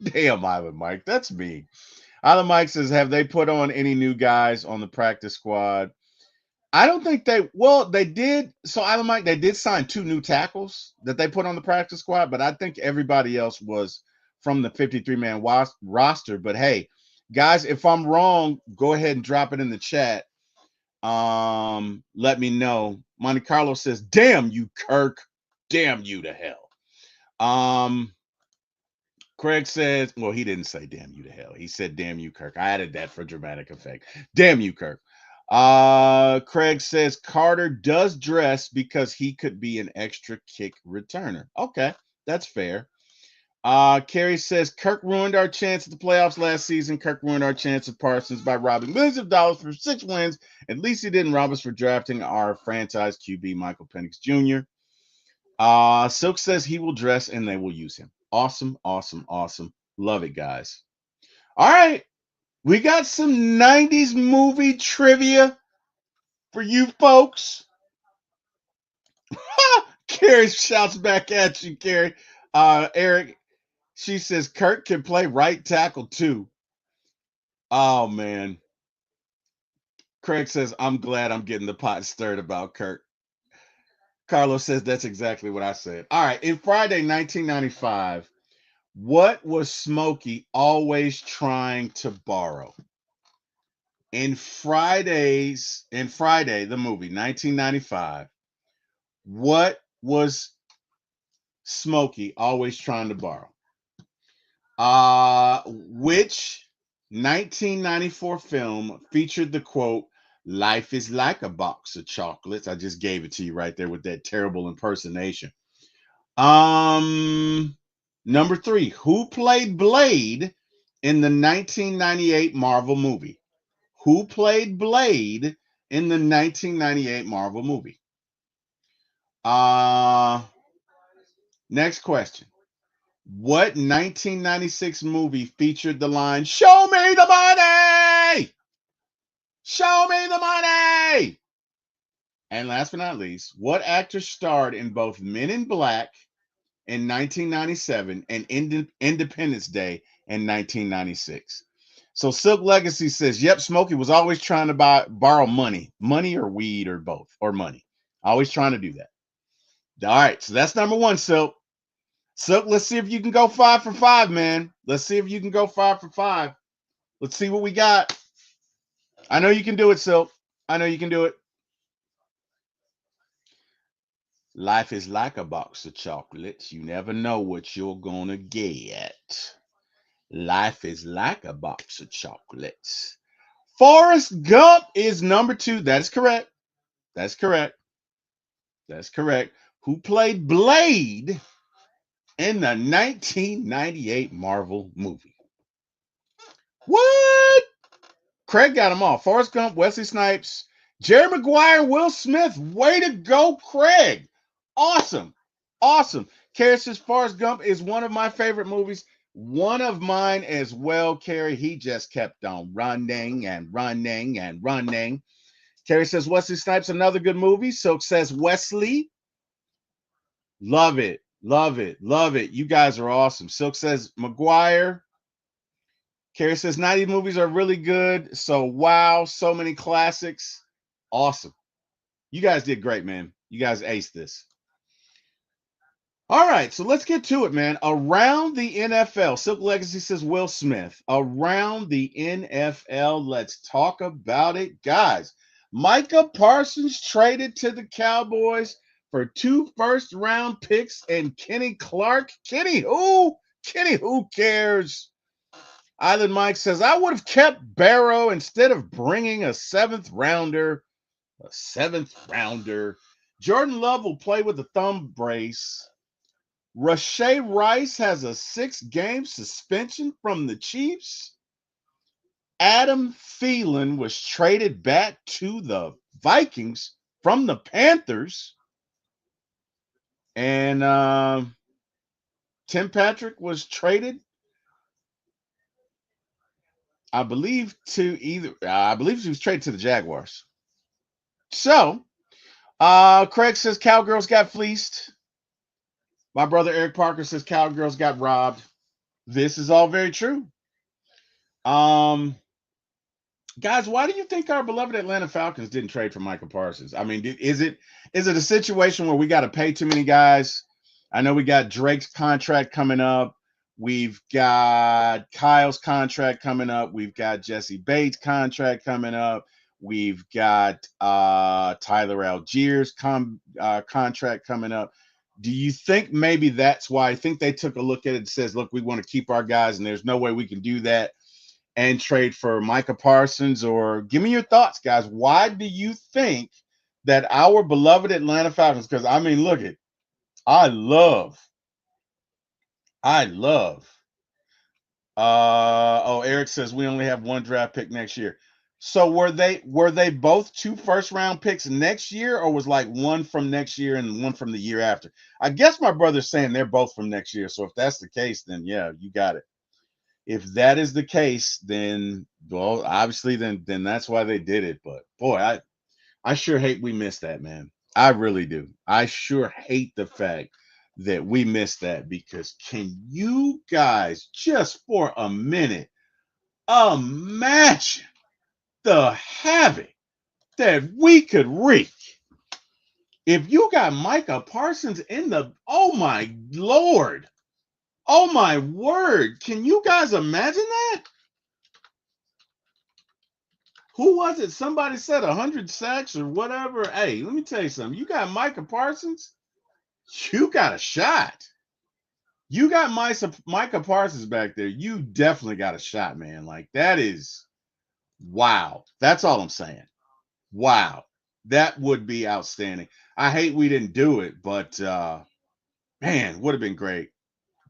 Damn, Island Mike. That's me. Island Mike says, have they put on any new guys on the practice squad? I don't think they did. So, Island Mike, they did sign 2 new tackles that they put on the practice squad, but I think everybody else was from the 53-man roster. But hey, guys, if I'm wrong, go ahead and drop it in the chat. Let me know. Monte Carlo says, "Damn you, Kirk! Damn you to hell." Um, Craig says, well, he didn't say "damn you to hell." He said, "Damn you, Kirk." I added that for dramatic effect. Damn you, Kirk. Craig says Carter does dress because he could be an extra kick returner. Okay, that's fair. Kerry says Kirk ruined our chance at the playoffs last season. Kirk ruined our chance of Parsons by robbing millions of dollars for 6 wins. At least he didn't rob us for drafting our franchise QB, Michael Penix Jr. Silk says he will dress and they will use him. Awesome, awesome, awesome. Love it, guys. All right. We got some 90s movie trivia for you folks. Carrie shouts back at you, Carrie. Eric, she says Kirk can play right tackle too. Oh man. Craig says, I'm glad I'm getting the pot stirred about Kirk. Carlos says that's exactly what I said. All right. In Friday 1995, what was Smokey always trying to borrow? In Friday, the movie, 1995, what was Smokey always trying to borrow? Which 1994 film featured the quote, "Life is like a box of chocolates"? I just gave it to you right there with that terrible impersonation. Um, Number three, who played Blade in the 1998 Marvel movie? Who played Blade in the 1998 Marvel movie? Uh, Next question. What 1996 movie featured the line, "Show me the money! Show me the money!" And last but not least, what actor starred in both Men in Black in 1997 and Independence Day in 1996? So Silk Legacy says, yep, Smokey was always trying to borrow money or weed or both, or money. Always trying to do that. All right, so that's number one, Silk. Silk, let's see if you can go 5 for 5, man. Let's see if you can go 5 for 5. Let's see what we got. I know you can do it, Silk. I know you can do it. Life is like a box of chocolates. You never know what you're gonna get. Life is like a box of chocolates. Forrest Gump is number two. That is correct. That's correct. That's correct. Who played Blade in the 1998 Marvel movie? What? Craig got them all. Forrest Gump, Wesley Snipes, Jerry Maguire, Will Smith. Way to go, Craig. Awesome. Awesome. Carrie says Forrest Gump is one of my favorite movies. One of mine as well, Carrie. He just kept on running and running and running. Carrie says Wesley Snipes, another good movie. Silk says Wesley. Love it. Love it. Love it. You guys are awesome. Silk says Maguire. Carrie says 90 movies are really good. So, wow, so many classics. Awesome. You guys did great, man. You guys aced this. All right, so let's get to it, man. Around the NFL, Silk Legacy says Will Smith. Around the NFL, let's talk about it, guys. Micah Parsons traded to the Cowboys for 2 first-round picks and Kenny Clark. Kenny who? Kenny who cares? Island Mike says, I would have kept Barrow instead of bringing a seventh rounder. A seventh rounder. Jordan Love will play with a thumb brace. Rashay Rice has a 6-game suspension from the Chiefs. Adam Thielen was traded back to the Vikings from the Panthers. And Tim Patrick was traded, I believe, I believe he was traded to the Jaguars. So, Craig says Cowgirls got fleeced. My brother Eric Parker says Cowgirls got robbed. This is all very true. Um, Guys, why do you think our beloved Atlanta Falcons didn't trade for Michael Parsons? I mean, is it a situation where we got to pay too many guys? I know we got Drake's contract coming up. We've got Kyle's contract coming up. We've got Jesse Bates' contract coming up. We've got Tyler Algier's contract coming up. Do you think maybe that's why? I think they took a look at it and says, look, we want to keep our guys, and there's no way we can do that and trade for Micah Parsons? Or give me your thoughts, guys. Why do you think that our beloved Atlanta Falcons? Because I mean, look at, I love, I love. Eric says we only have one draft pick next year. So were they both two first round picks next year, or was like one from next year and one from the year after? I guess my brother's saying they're both from next year. So if that's the case, then yeah, you got it. If that is the case, then well, obviously, then that's why they did it. But boy, I sure hate we missed that, man. I really do. I sure hate the fact that we missed that, because can you guys just for a minute imagine the havoc that we could wreak if you got Micah Parsons in the, oh my lord, oh my word. Can you guys imagine that? Who was it? Somebody said 100 sacks or whatever. Hey, let me tell you something. You got Micah Parsons, you got a shot. You got Micah Parsons back there. You definitely got a shot, man. Like, that is wow. That's all I'm saying. Wow. That would be outstanding. I hate we didn't do it, but man, would have been great.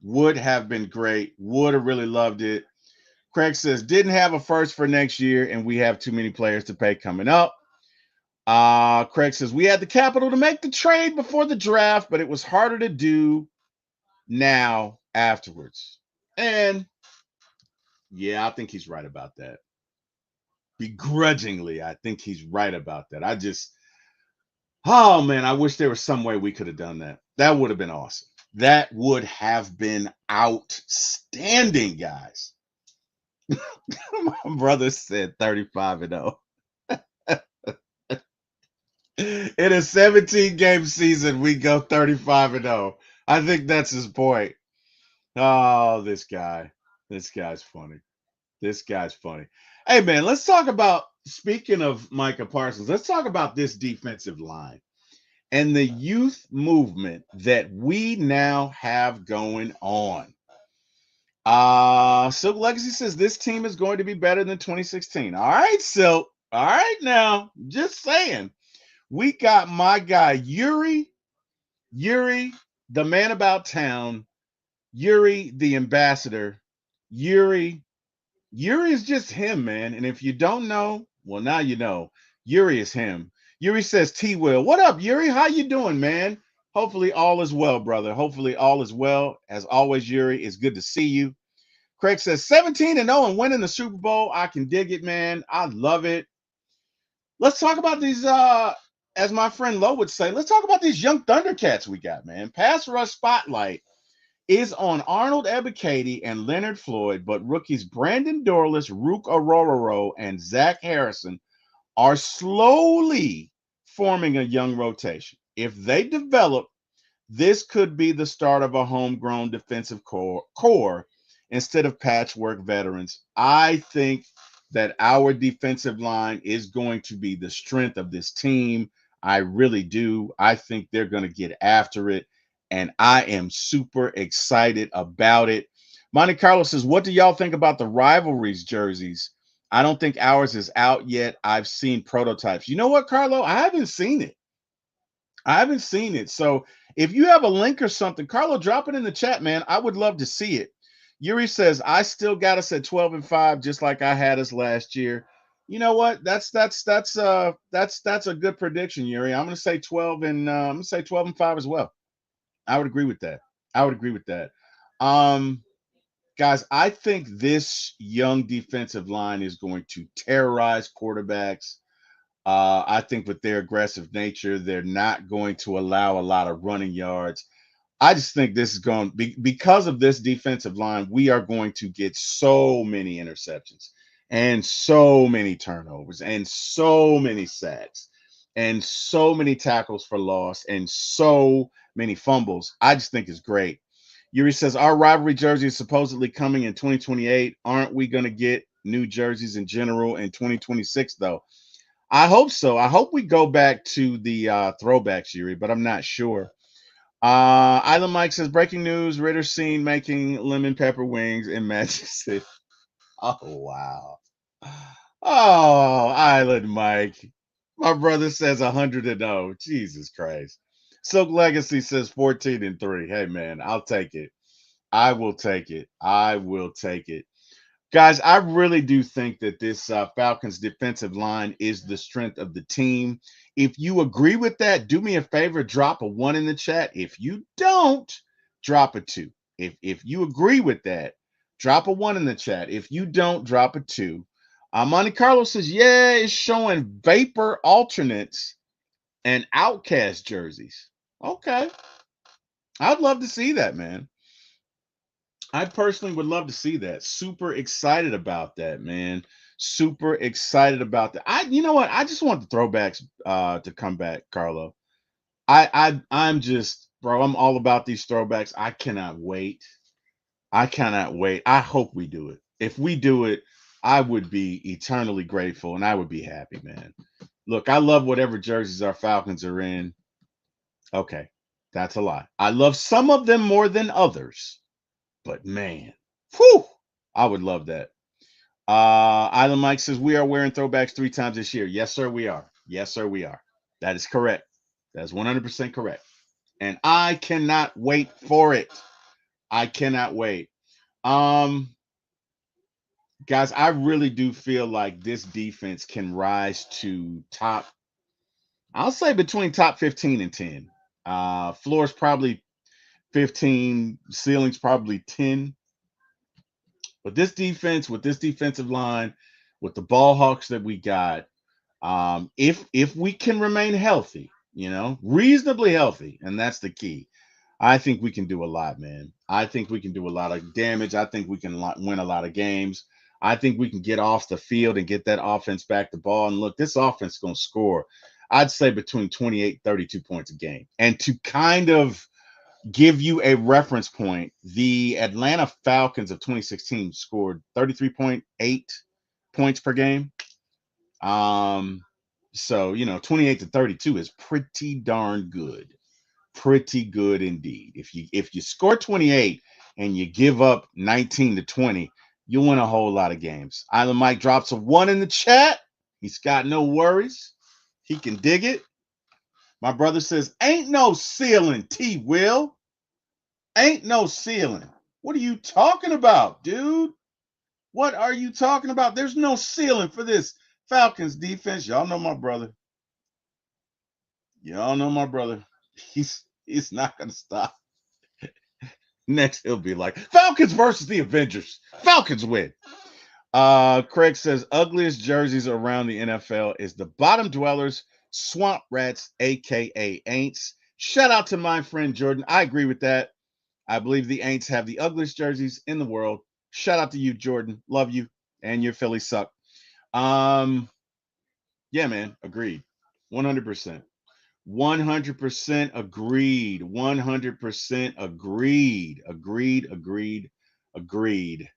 Would have been great. Would have really loved it. Craig says, didn't have a first for next year, and we have too many players to pay coming up. Craig says, we had the capital to make the trade before the draft, but it was harder to do now afterwards. And yeah, I think he's right about that. Begrudgingly, I think he's right about that. Oh man, I wish there was some way we could have done that. That would have been awesome. That would have been outstanding, guys. My brother said 35 and 0. In a 17 game season, we go 35 and 0. I think that's his point. Oh, this guy. This guy's funny. This guy's funny. Hey, man, let's talk about, speaking of Micah Parsons, let's talk about this defensive line and the youth movement that we now have going on. Silk Legacy says this team is going to be better than 2016. All right, Silk. All right, now, just saying. We got my guy, Yuri, the man about town, Yuri, the ambassador. Yuri is just him, man. And if you don't know, well, now you know. Yuri is him. Yuri says, T Will, what up, Yuri? How you doing, man? Hopefully all is well, brother. Hopefully all is well. As always, Yuri, it's good to see you. Craig says 17 and 0 and winning the Super Bowl. I can dig it, man. I love it. Let's talk about these, as my friend Lo would say, let's talk about these young Thundercats we got, man. Pass rush spotlight is on Arnold Ebiketie and Leonard Floyd, but rookies Brandon Dorless, Rook Orororo, and Zach Harrison are slowly forming a young rotation. If they develop, this could be the start of a homegrown defensive core instead of patchwork veterans. I think that our defensive line is going to be the strength of this team. I really do. I think they're going to get after it, and I am super excited about it. Monte Carlo says, what do y'all think about the rivalries jerseys? I don't think ours is out yet. I've seen prototypes. You know what, Carlo? I haven't seen it. So if you have a link or something, Carlo, drop it in the chat, man. I would love to see it. Yuri says, I still got us at 12 and 5, just like I had us last year. You know what? That's a good prediction, Yuri. I'm gonna say 12 and 5 as well. I would agree with that. Um, Guys, I think this young defensive line is going to terrorize quarterbacks. I think with their aggressive nature, they're not going to allow a lot of running yards. I just think this is going to be, because of this defensive line, we are going to get so many interceptions and so many turnovers and so many sacks and so many tackles for loss and so many fumbles. I just think it's great. Yuri says, our rivalry jersey is supposedly coming in 2028. Aren't we going to get new jerseys in general in 2026, though? I hope so. I hope we go back to the throwbacks, Yuri, but I'm not sure. Island Mike says breaking news: Ritter seen making lemon pepper wings in Magic City. Oh wow. Oh, Island Mike. My brother says 100-0. Jesus Christ. Silk Legacy says 14-3. Hey man, I'll take it. I will take it. I will take it. Guys, I really do think that this Falcons defensive line is the strength of the team. If you agree with that, do me a favor, drop a one in the chat. If you don't, drop a two. If you agree with that, drop a one in the chat. If you don't, drop a two. Monte Carlo says, yeah, it's showing vapor alternates and outcast jerseys. Okay. I'd love to see that, man. I personally would love to see that. Super excited about that, man. Super excited about that. You know what? I just want the throwbacks to come back, Carlo. I'm just, bro, I'm all about these throwbacks. I cannot wait. I cannot wait. I hope we do it. If we do it, I would be eternally grateful and I would be happy, man. Look, I love whatever jerseys our Falcons are in. Okay, that's a lie. I love some of them more than others, but man, whew, I would love that. Island Mike says we are wearing throwbacks 3 times this year. Yes, sir, we are. Yes, sir, we are. That is correct. That's 100% correct. And I cannot wait for it. I cannot wait. Um, Guys, I really do feel like this defense can rise to top, I'll say between top 15 and 10. Floor's probably 15, ceiling's probably 10. But this defense, with this defensive line, with the ball hawks that we got, if we can remain healthy, reasonably healthy, and that's the key. I think we can do a lot, man. I think we can do a lot of damage. I think we can win a lot of games. I think we can get off the field and get that offense back the ball. And look, this offense is going to score, I'd say between 28 and 32 points a game. And to kind of give you a reference point, the Atlanta Falcons of 2016 scored 33.8 points per game. So 28 to 32 is pretty darn good. Pretty good indeed. If you score 28 and you give up 19 to 20, you'll win a whole lot of games. Island Mike drops a one in the chat. He's got no worries. He can dig it. My brother says, ain't no ceiling, T Will. Ain't no ceiling. What are you talking about, dude? What are you talking about? There's no ceiling for this Falcons defense. Y'all know my brother. Y'all know my brother. He's not gonna stop. Next, he'll be like, Falcons versus the Avengers. Falcons win. Craig says ugliest jerseys around the NFL is the bottom dwellers, swamp rats, aka Aints. Shout out to my friend Jordan. I agree with that. I believe the Aints have the ugliest jerseys in the world. Shout out to you, Jordan. Love you. And your Phillies suck. Yeah, man. Agreed. 100%. 100% agreed. 100% agreed. Agreed.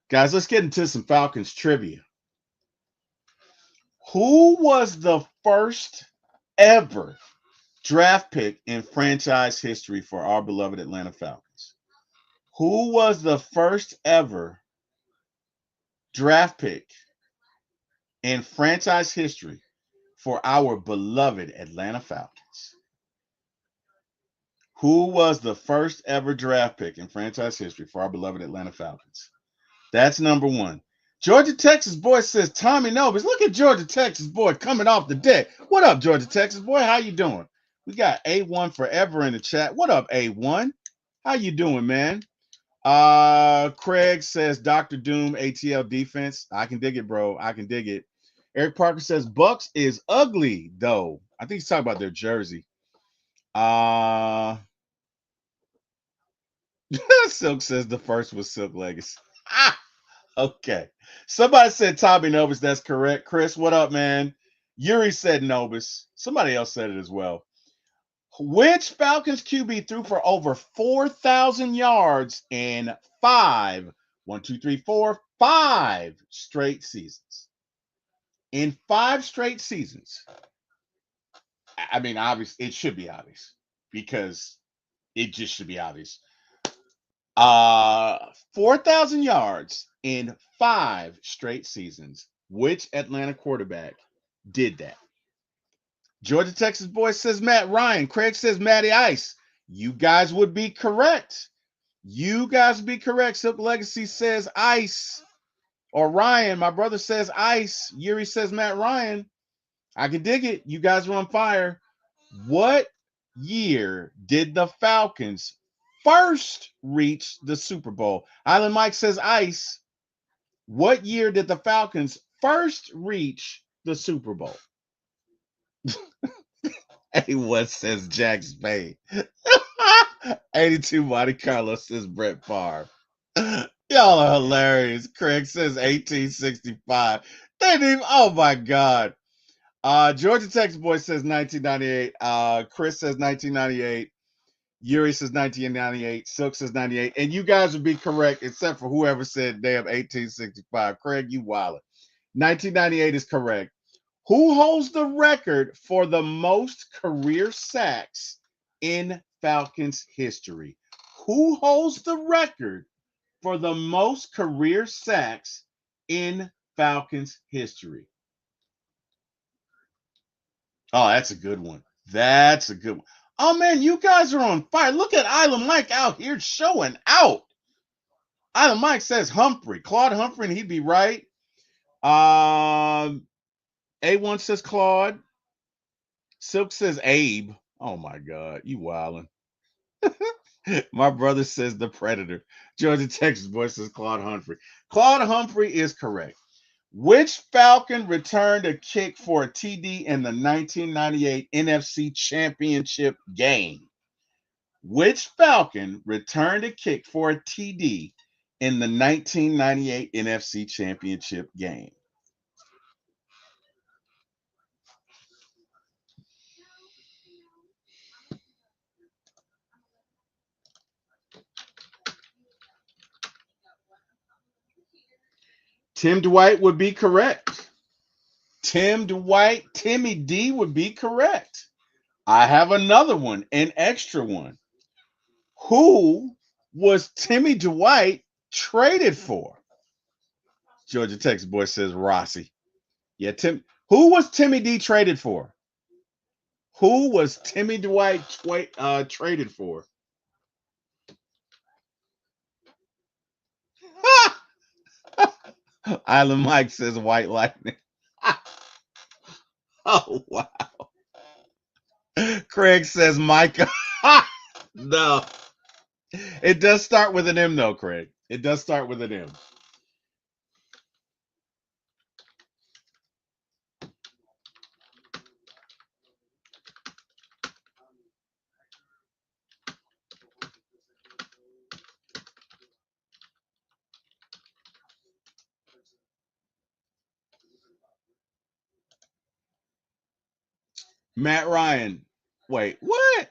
Guys, let's get into some Falcons trivia. Who was the first ever draft pick in franchise history for our beloved Atlanta Falcons? Who was the first ever draft pick in franchise history for our beloved Atlanta Falcons? Who was the first ever draft pick in franchise history for our beloved Atlanta Falcons? That's number one. Georgia, Texas boy says Tommy Nobis. Look at Georgia, Texas boy coming off the deck. What up, Georgia, Texas boy? How you doing? We got A1 Forever in the chat. What up, A1? How you doing, man? Craig says Dr. Doom ATL defense. I can dig it, bro. I can dig it. Eric Parker says Bucks is ugly, though. I think he's talking about their jersey. Silk says the first was Silk Legacy. Okay. Somebody said Tommy Nobis. That's correct. Chris, what up, man? Yuri said Nobis. Somebody else said it as well. Which Falcons QB threw for over 4,000 yards in five straight seasons? In 5 straight seasons, I mean, obvious, it should be obvious because it just should be obvious. 4,000 yards in 5 straight seasons. Which Atlanta quarterback did that? Georgia Texas boy says Matt Ryan. Craig says Matty Ice. You guys would be correct. You guys would be correct. Silk Legacy says Ice or Ryan. My brother says Ice. Yuri says Matt Ryan. I can dig it. You guys are on fire. What year did the Falcons first reach the Super Bowl? Island Mike says Ice. What year did the Falcons first reach the Super Bowl? A1 says Jack Spade. 82 Monte Carlo says Brett Favre. Y'all are hilarious. Craig says 1865. They didn't even, oh my God. Georgia Texas boy says 1998. Chris says 1998. Yuri says 1998. Silk says 98. And you guys would be correct except for whoever said damn 1865. Craig, you wildin'. 1998 is correct. Who holds the record for the most career sacks in Falcons history? Who holds the record for the most career sacks in Falcons history? Oh, that's a good one. That's a good one. Oh, man, you guys are on fire. Look at Island Mike out here showing out. Island Mike says Humphrey. Claude Humphrey, and he'd be right. A1 says Claude. Silk says Abe. Oh, my God. You wildin'. My brother says the Predator. Georgia Texas boy says Claude Humphrey. Claude Humphrey is correct. Which Falcon returned a kick for a TD in the 1998 NFC Championship game? Which Falcon returned a kick for a TD in the 1998 NFC Championship game? Tim Dwight would be correct. Tim Dwight, Timmy D would be correct. I have another one, an extra one. Who was Timmy Dwight traded for? Georgia Texas boy says Rossi. Yeah, Tim. Who was Timmy D traded for? Who was Timmy Dwight traded for? Island Mike says White Lightning. Oh wow. Craig says Micah. No. It does start with an M though, Craig. It does start with an M. Matt Ryan. Wait, what?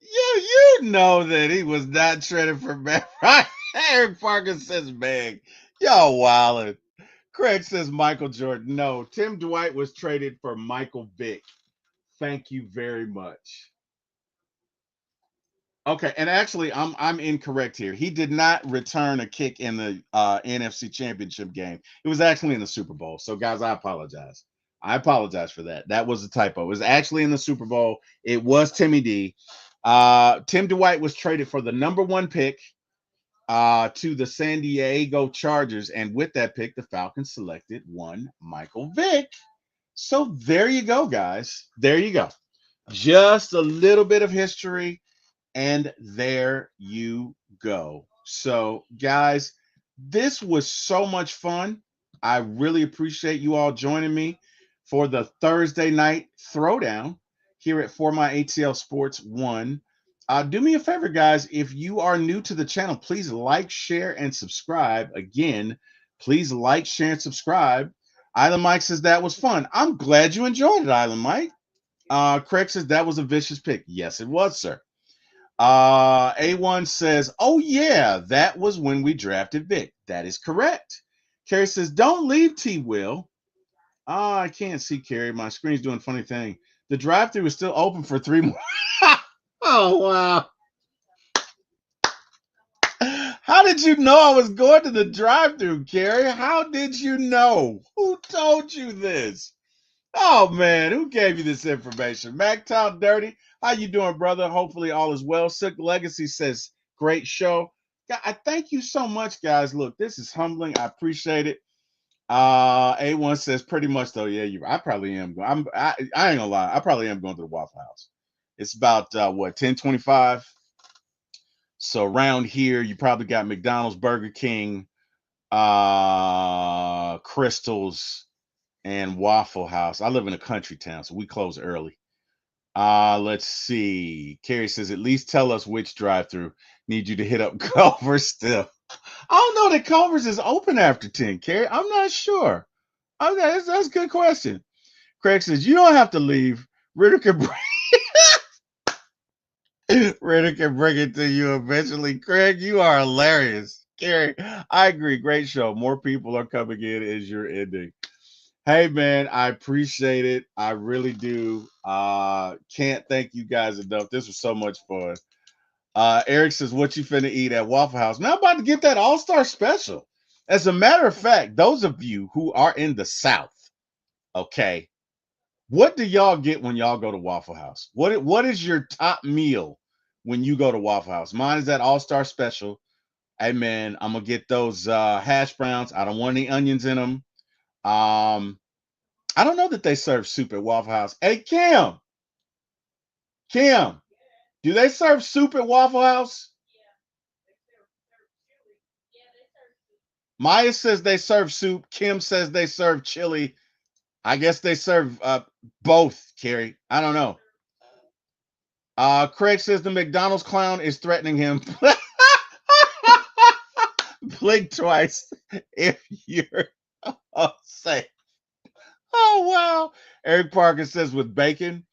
You know that he was not traded for Matt Ryan. Eric Parker says Meg. Y'all wildin'. Craig says Michael Jordan. No, Tim Dwight was traded for Michael Vick. Thank you very much. Okay, and actually, I'm incorrect here. He did not return a kick in the NFC Championship game. It was actually in the Super Bowl. So, guys, I apologize. I apologize for that. That was a typo. It was actually in the Super Bowl. It was Timmy D. Tim Dwight was traded for the #1 pick to the San Diego Chargers, and with that pick, the Falcons selected one Michael Vick. So there you go, guys. There you go. Just a little bit of history. And there you go. So, guys, this was so much fun. I really appreciate you all joining me for the Thursday night throwdown here at For My ATL Sports 1. Do me a favor, guys. If you are new to the channel, please like, share, and subscribe. Again, please like, share, and subscribe. Island Mike says that was fun. I'm glad you enjoyed it, Island Mike. Craig says that was a vicious pick. Yes, it was, sir. A1 says, oh yeah, that was when we drafted Vic. That is correct. Carrie says, don't leave T. Will. Ah, I can't see Carrie. My screen's doing a funny thing. The drive-through is still open for 3 more. Oh wow! How did you know I was going to the drive-through, Carrie? How did you know? Who told you this? Oh man, who gave you this information? MacTown Dirty, how you doing, brother? Hopefully all is well. Silk Legacy says, great show. I thank you so much, guys. Look, this is humbling. I appreciate it. A1 says pretty much though. Yeah, I probably am going. I ain't gonna lie. I probably am going to the Waffle House. It's about what 10:25. So around here, you probably got McDonald's, Burger King, Crystals, and Waffle House. I live in a country town, so we close early. Let's see. Carrie says, at least tell us which drive-through. Need you to hit up Culver's still. I don't know that Culver's is open after 10, Carrie. I'm not sure. Okay, that's a good question. Craig says, you don't have to leave. Ritter can bring, Ritter can bring it to you eventually. Craig, you are hilarious. Carrie, I agree. Great show. More people are coming in as you're ending. Hey man, I appreciate it. I really do. Can't thank you guys enough. This was so much fun. Eric says, what you finna eat at Waffle House? Man, I'm about to get that All-Star special. As a matter of fact, those of you who are in the South, okay, what do y'all get when y'all go to Waffle House? What is your top meal when you go to Waffle House? Mine is that All-Star special. Hey man, I'm gonna get those hash browns. I don't want any onions in them. Um, I don't know that they serve soup at Waffle House. Hey, Kim, do they serve soup at Waffle House? Maya says they serve soup. Kim says they serve chili. I guess they serve both, Carrie. I don't know. Craig says the McDonald's clown is threatening him. Blink twice if you're safe. Oh, wow. Eric Parker says with bacon.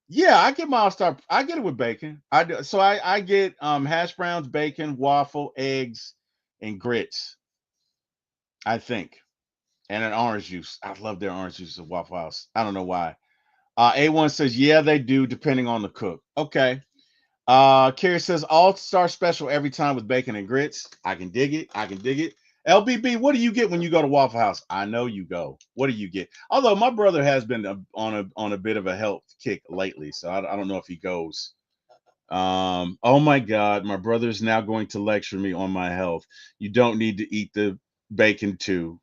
Yeah, I get my All-Star. I get it with bacon. I do. So I get hash browns, bacon, waffle, eggs, and grits. I think, and an orange juice. I love their orange juice at Waffle House. I don't know why. A1 says yeah, they do, depending on the cook. Okay. Carrie says All-Star special every time with bacon and grits. I can dig it. I can dig it. LBB, what do you get when you go to Waffle House? I know you go. What do you get? Although my brother has been on a bit of a health kick lately, so I don't know if he goes. Oh my God, my brother's now going to lecture me on my health. You don't need to eat the bacon too.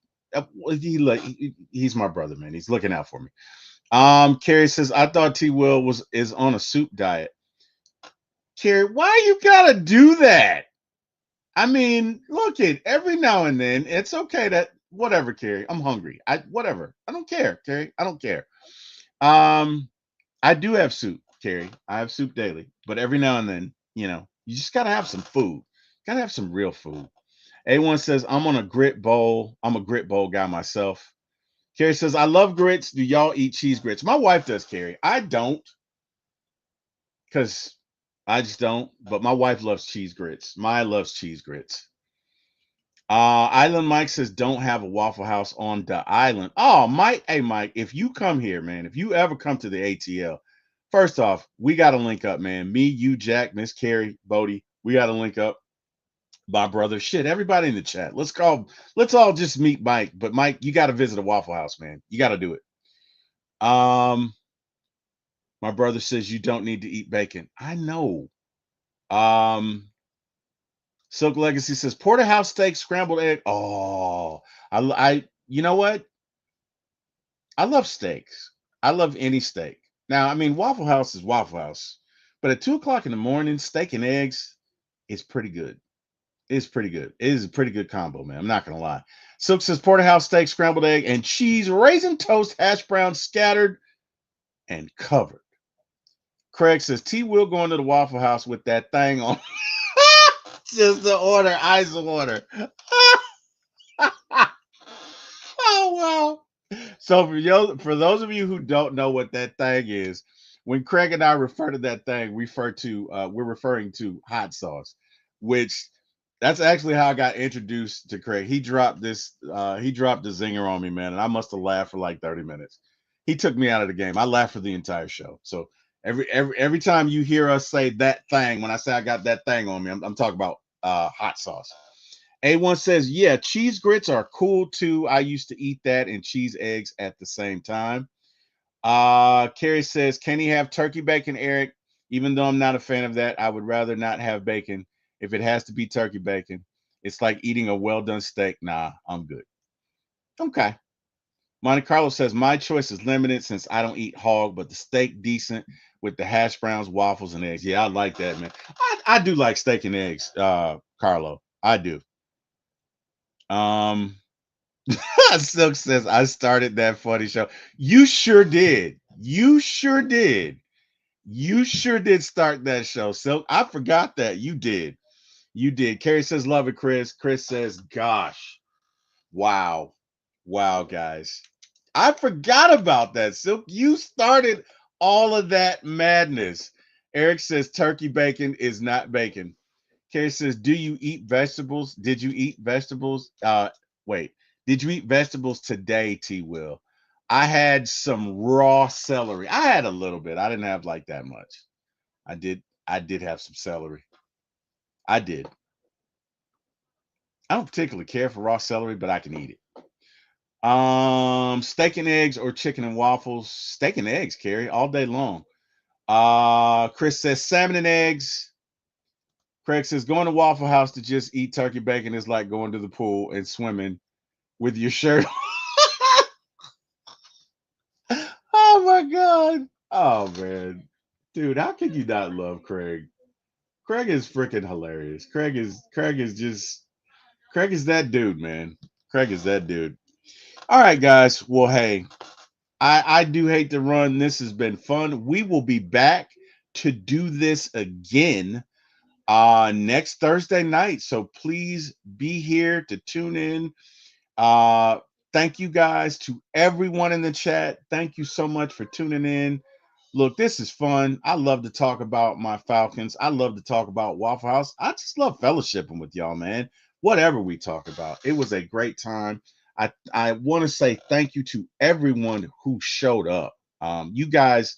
He's my brother, man. He's looking out for me. Carrie says, I thought T Will is on a soup diet. Carrie, why you gotta do that? I mean, look it every now and then. It's okay that whatever, Carrie. I'm hungry. I whatever. I don't care, Carrie. I don't care. Um, I do have soup, Carrie. I have soup daily, but every now and then, you just gotta have some food. Gotta have some real food. A1 says, I'm on a grit bowl. I'm a grit bowl guy myself. Carrie says, I love grits. Do y'all eat cheese grits? My wife does, Carrie. I don't, because I just don't. But my wife loves cheese grits. Maya loves cheese grits. Island Mike says, don't have a Waffle House on the island. Oh, Mike. Hey, Mike, if you come here, man, if you ever come to the ATL, first off, we got to link up, man. Me, you, Jack, Miss Carrie, Bodie, we got to link up. My brother, shit, everybody in the chat. Let's all just meet Mike. But Mike, you got to visit a Waffle House, man. You got to do it. Um, my brother says you don't need to eat bacon. I know. Um, Silk Legacy says porterhouse steak, scrambled egg. Oh, you know what? I love steaks. I love any steak. Now, I mean, Waffle House is Waffle House, but at 2 o'clock in the morning, steak and eggs is pretty good. It's pretty good. It is a pretty good combo, man. I'm not gonna lie. Silk says porterhouse steak, scrambled egg, and cheese, raisin toast, hash browns scattered and covered. Craig says T will go into the Waffle House with that thing on just to order ice water. Oh wow. So for those of you who don't know what that thing is, when Craig and I refer to that thing, we're referring to hot sauce, which That's actually how I got introduced to Craig. He dropped this. He dropped the zinger on me, man, and I must have laughed for like 30 minutes. He took me out of the game. I laughed for the entire show. So every time you hear us say that thing, when I say I got that thing on me, I'm talking about hot sauce. A1 says, yeah, cheese grits are cool too. I used to eat that and cheese eggs at the same time. Carrie says, can he have turkey bacon, Eric? Even though I'm not a fan of that, I would rather not have bacon. If it has to be turkey bacon, it's like eating a well done steak. Nah, I'm good. Okay. Monte Carlo says, my choice is limited since I don't eat hog, but the steak decent with the hash browns, waffles, and eggs. Yeah, I like that, man. I do like steak and eggs, Carlo. I do. Silk says, I started that funny show. You sure did. You sure did. You sure did start that show, Silk. I forgot that. You did. You did. Carrie says, love it, Chris. Chris says, gosh. Wow. Wow, guys. I forgot about that, Silk. You started all of that madness. Eric says, turkey bacon is not bacon. Carrie says, do you eat vegetables? Did you eat vegetables? Wait. Did you eat vegetables today, T. Will? I had some raw celery. I had a little bit. I didn't have like that much. I did have some celery. I did. I don't particularly care for raw celery, but I can eat it. Steak and eggs or chicken and waffles. Steak and eggs, Carrie, all day long. Chris says salmon and eggs. Craig says going to Waffle House to just eat turkey bacon is like going to the pool and swimming with your shirt. Oh my god. Oh man. Dude, how can you not love Craig? Craig is freaking hilarious. Craig is that dude, man. Craig is that dude. All right, guys. Well, hey, I do hate to run. This has been fun. We will be back to do this again next Thursday night. So please be here to tune in. Thank you guys to everyone in the chat. Thank you so much for tuning in. Look, this is fun. I love to talk about my Falcons. I love to talk about Waffle House. I just love fellowshipping with y'all, man. Whatever we talk about. It was a great time. I want to say thank you to everyone who showed up. You guys,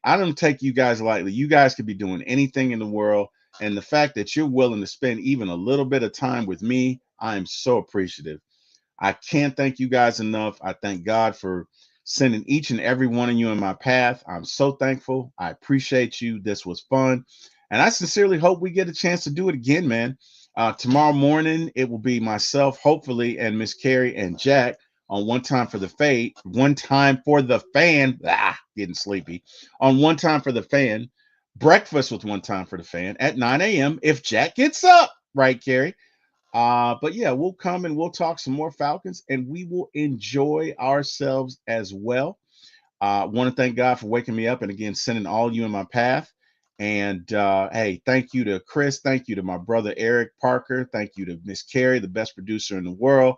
I don't take you guys lightly. You guys could be doing anything in the world. And the fact that you're willing to spend even a little bit of time with me, I am so appreciative. I can't thank you guys enough. I thank God for sending each and every one of you in my path. I'm so thankful. I appreciate you. This was fun. And I sincerely hope we get a chance to do it again, man. Tomorrow morning, it will be myself, hopefully, and Miss Carrie and Jack on One Time for the Fade. One Time for the Fan. Getting sleepy. On One Time for the Fan. Breakfast with One Time for the Fan at 9 a.m. if Jack gets up. Right, Carrie? But yeah, we'll come and we'll talk some more Falcons and we will enjoy ourselves as well. Want to thank God for waking me up and again sending all you in my path. And hey, thank you to Chris. Thank you to my brother Eric Parker. Thank you to Miss Carrie, the best producer in the world.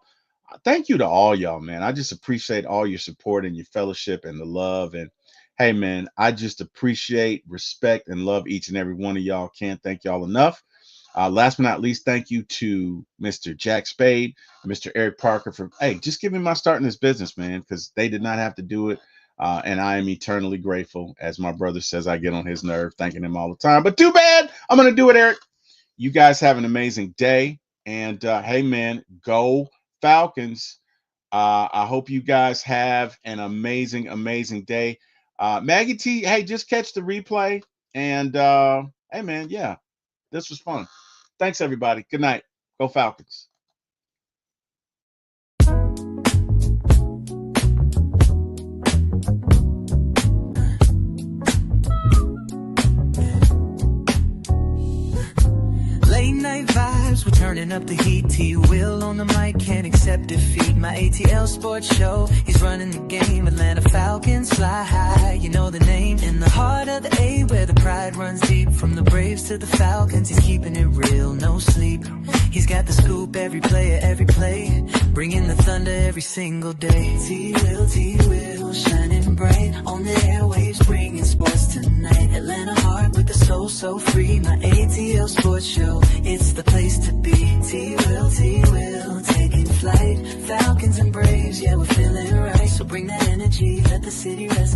Thank you to all y'all, man. I just appreciate all your support and your fellowship and the love. And hey, man, I just appreciate, respect, and love each and every one of y'all. Can't thank y'all enough. Last but not least, thank you to Mr. Jack Spade, Mr. Eric Parker for, hey, just giving my start in this business, man, because they did not have to do it. And I am eternally grateful. As my brother says, I get on his nerve thanking him all the time. But too bad. I'm going to do it, Eric. You guys have an amazing day. And hey, man, go Falcons. I hope you guys have an amazing, amazing day. Maggie T, hey, just catch the replay. And hey, man, yeah, this was fun. Thanks, everybody. Good night. Go Falcons. Late night vibes, we're turning up the heat. T. Will on the mic, can't accept defeat. My ATL sports show, he's running the game. Atlanta Falcons fly high, you know the name. In the heart of the A, where the pride runs deep. From the Braves to the Falcons, he's keeping it real, no sleep. He's got the scoop, every player, every play. Bringing the thunder every single day. T. Will, shining bright on the airwaves, bringing sports tonight. Atlanta heart with the soul so free. My ATL sports show, it's the place to be. city resident.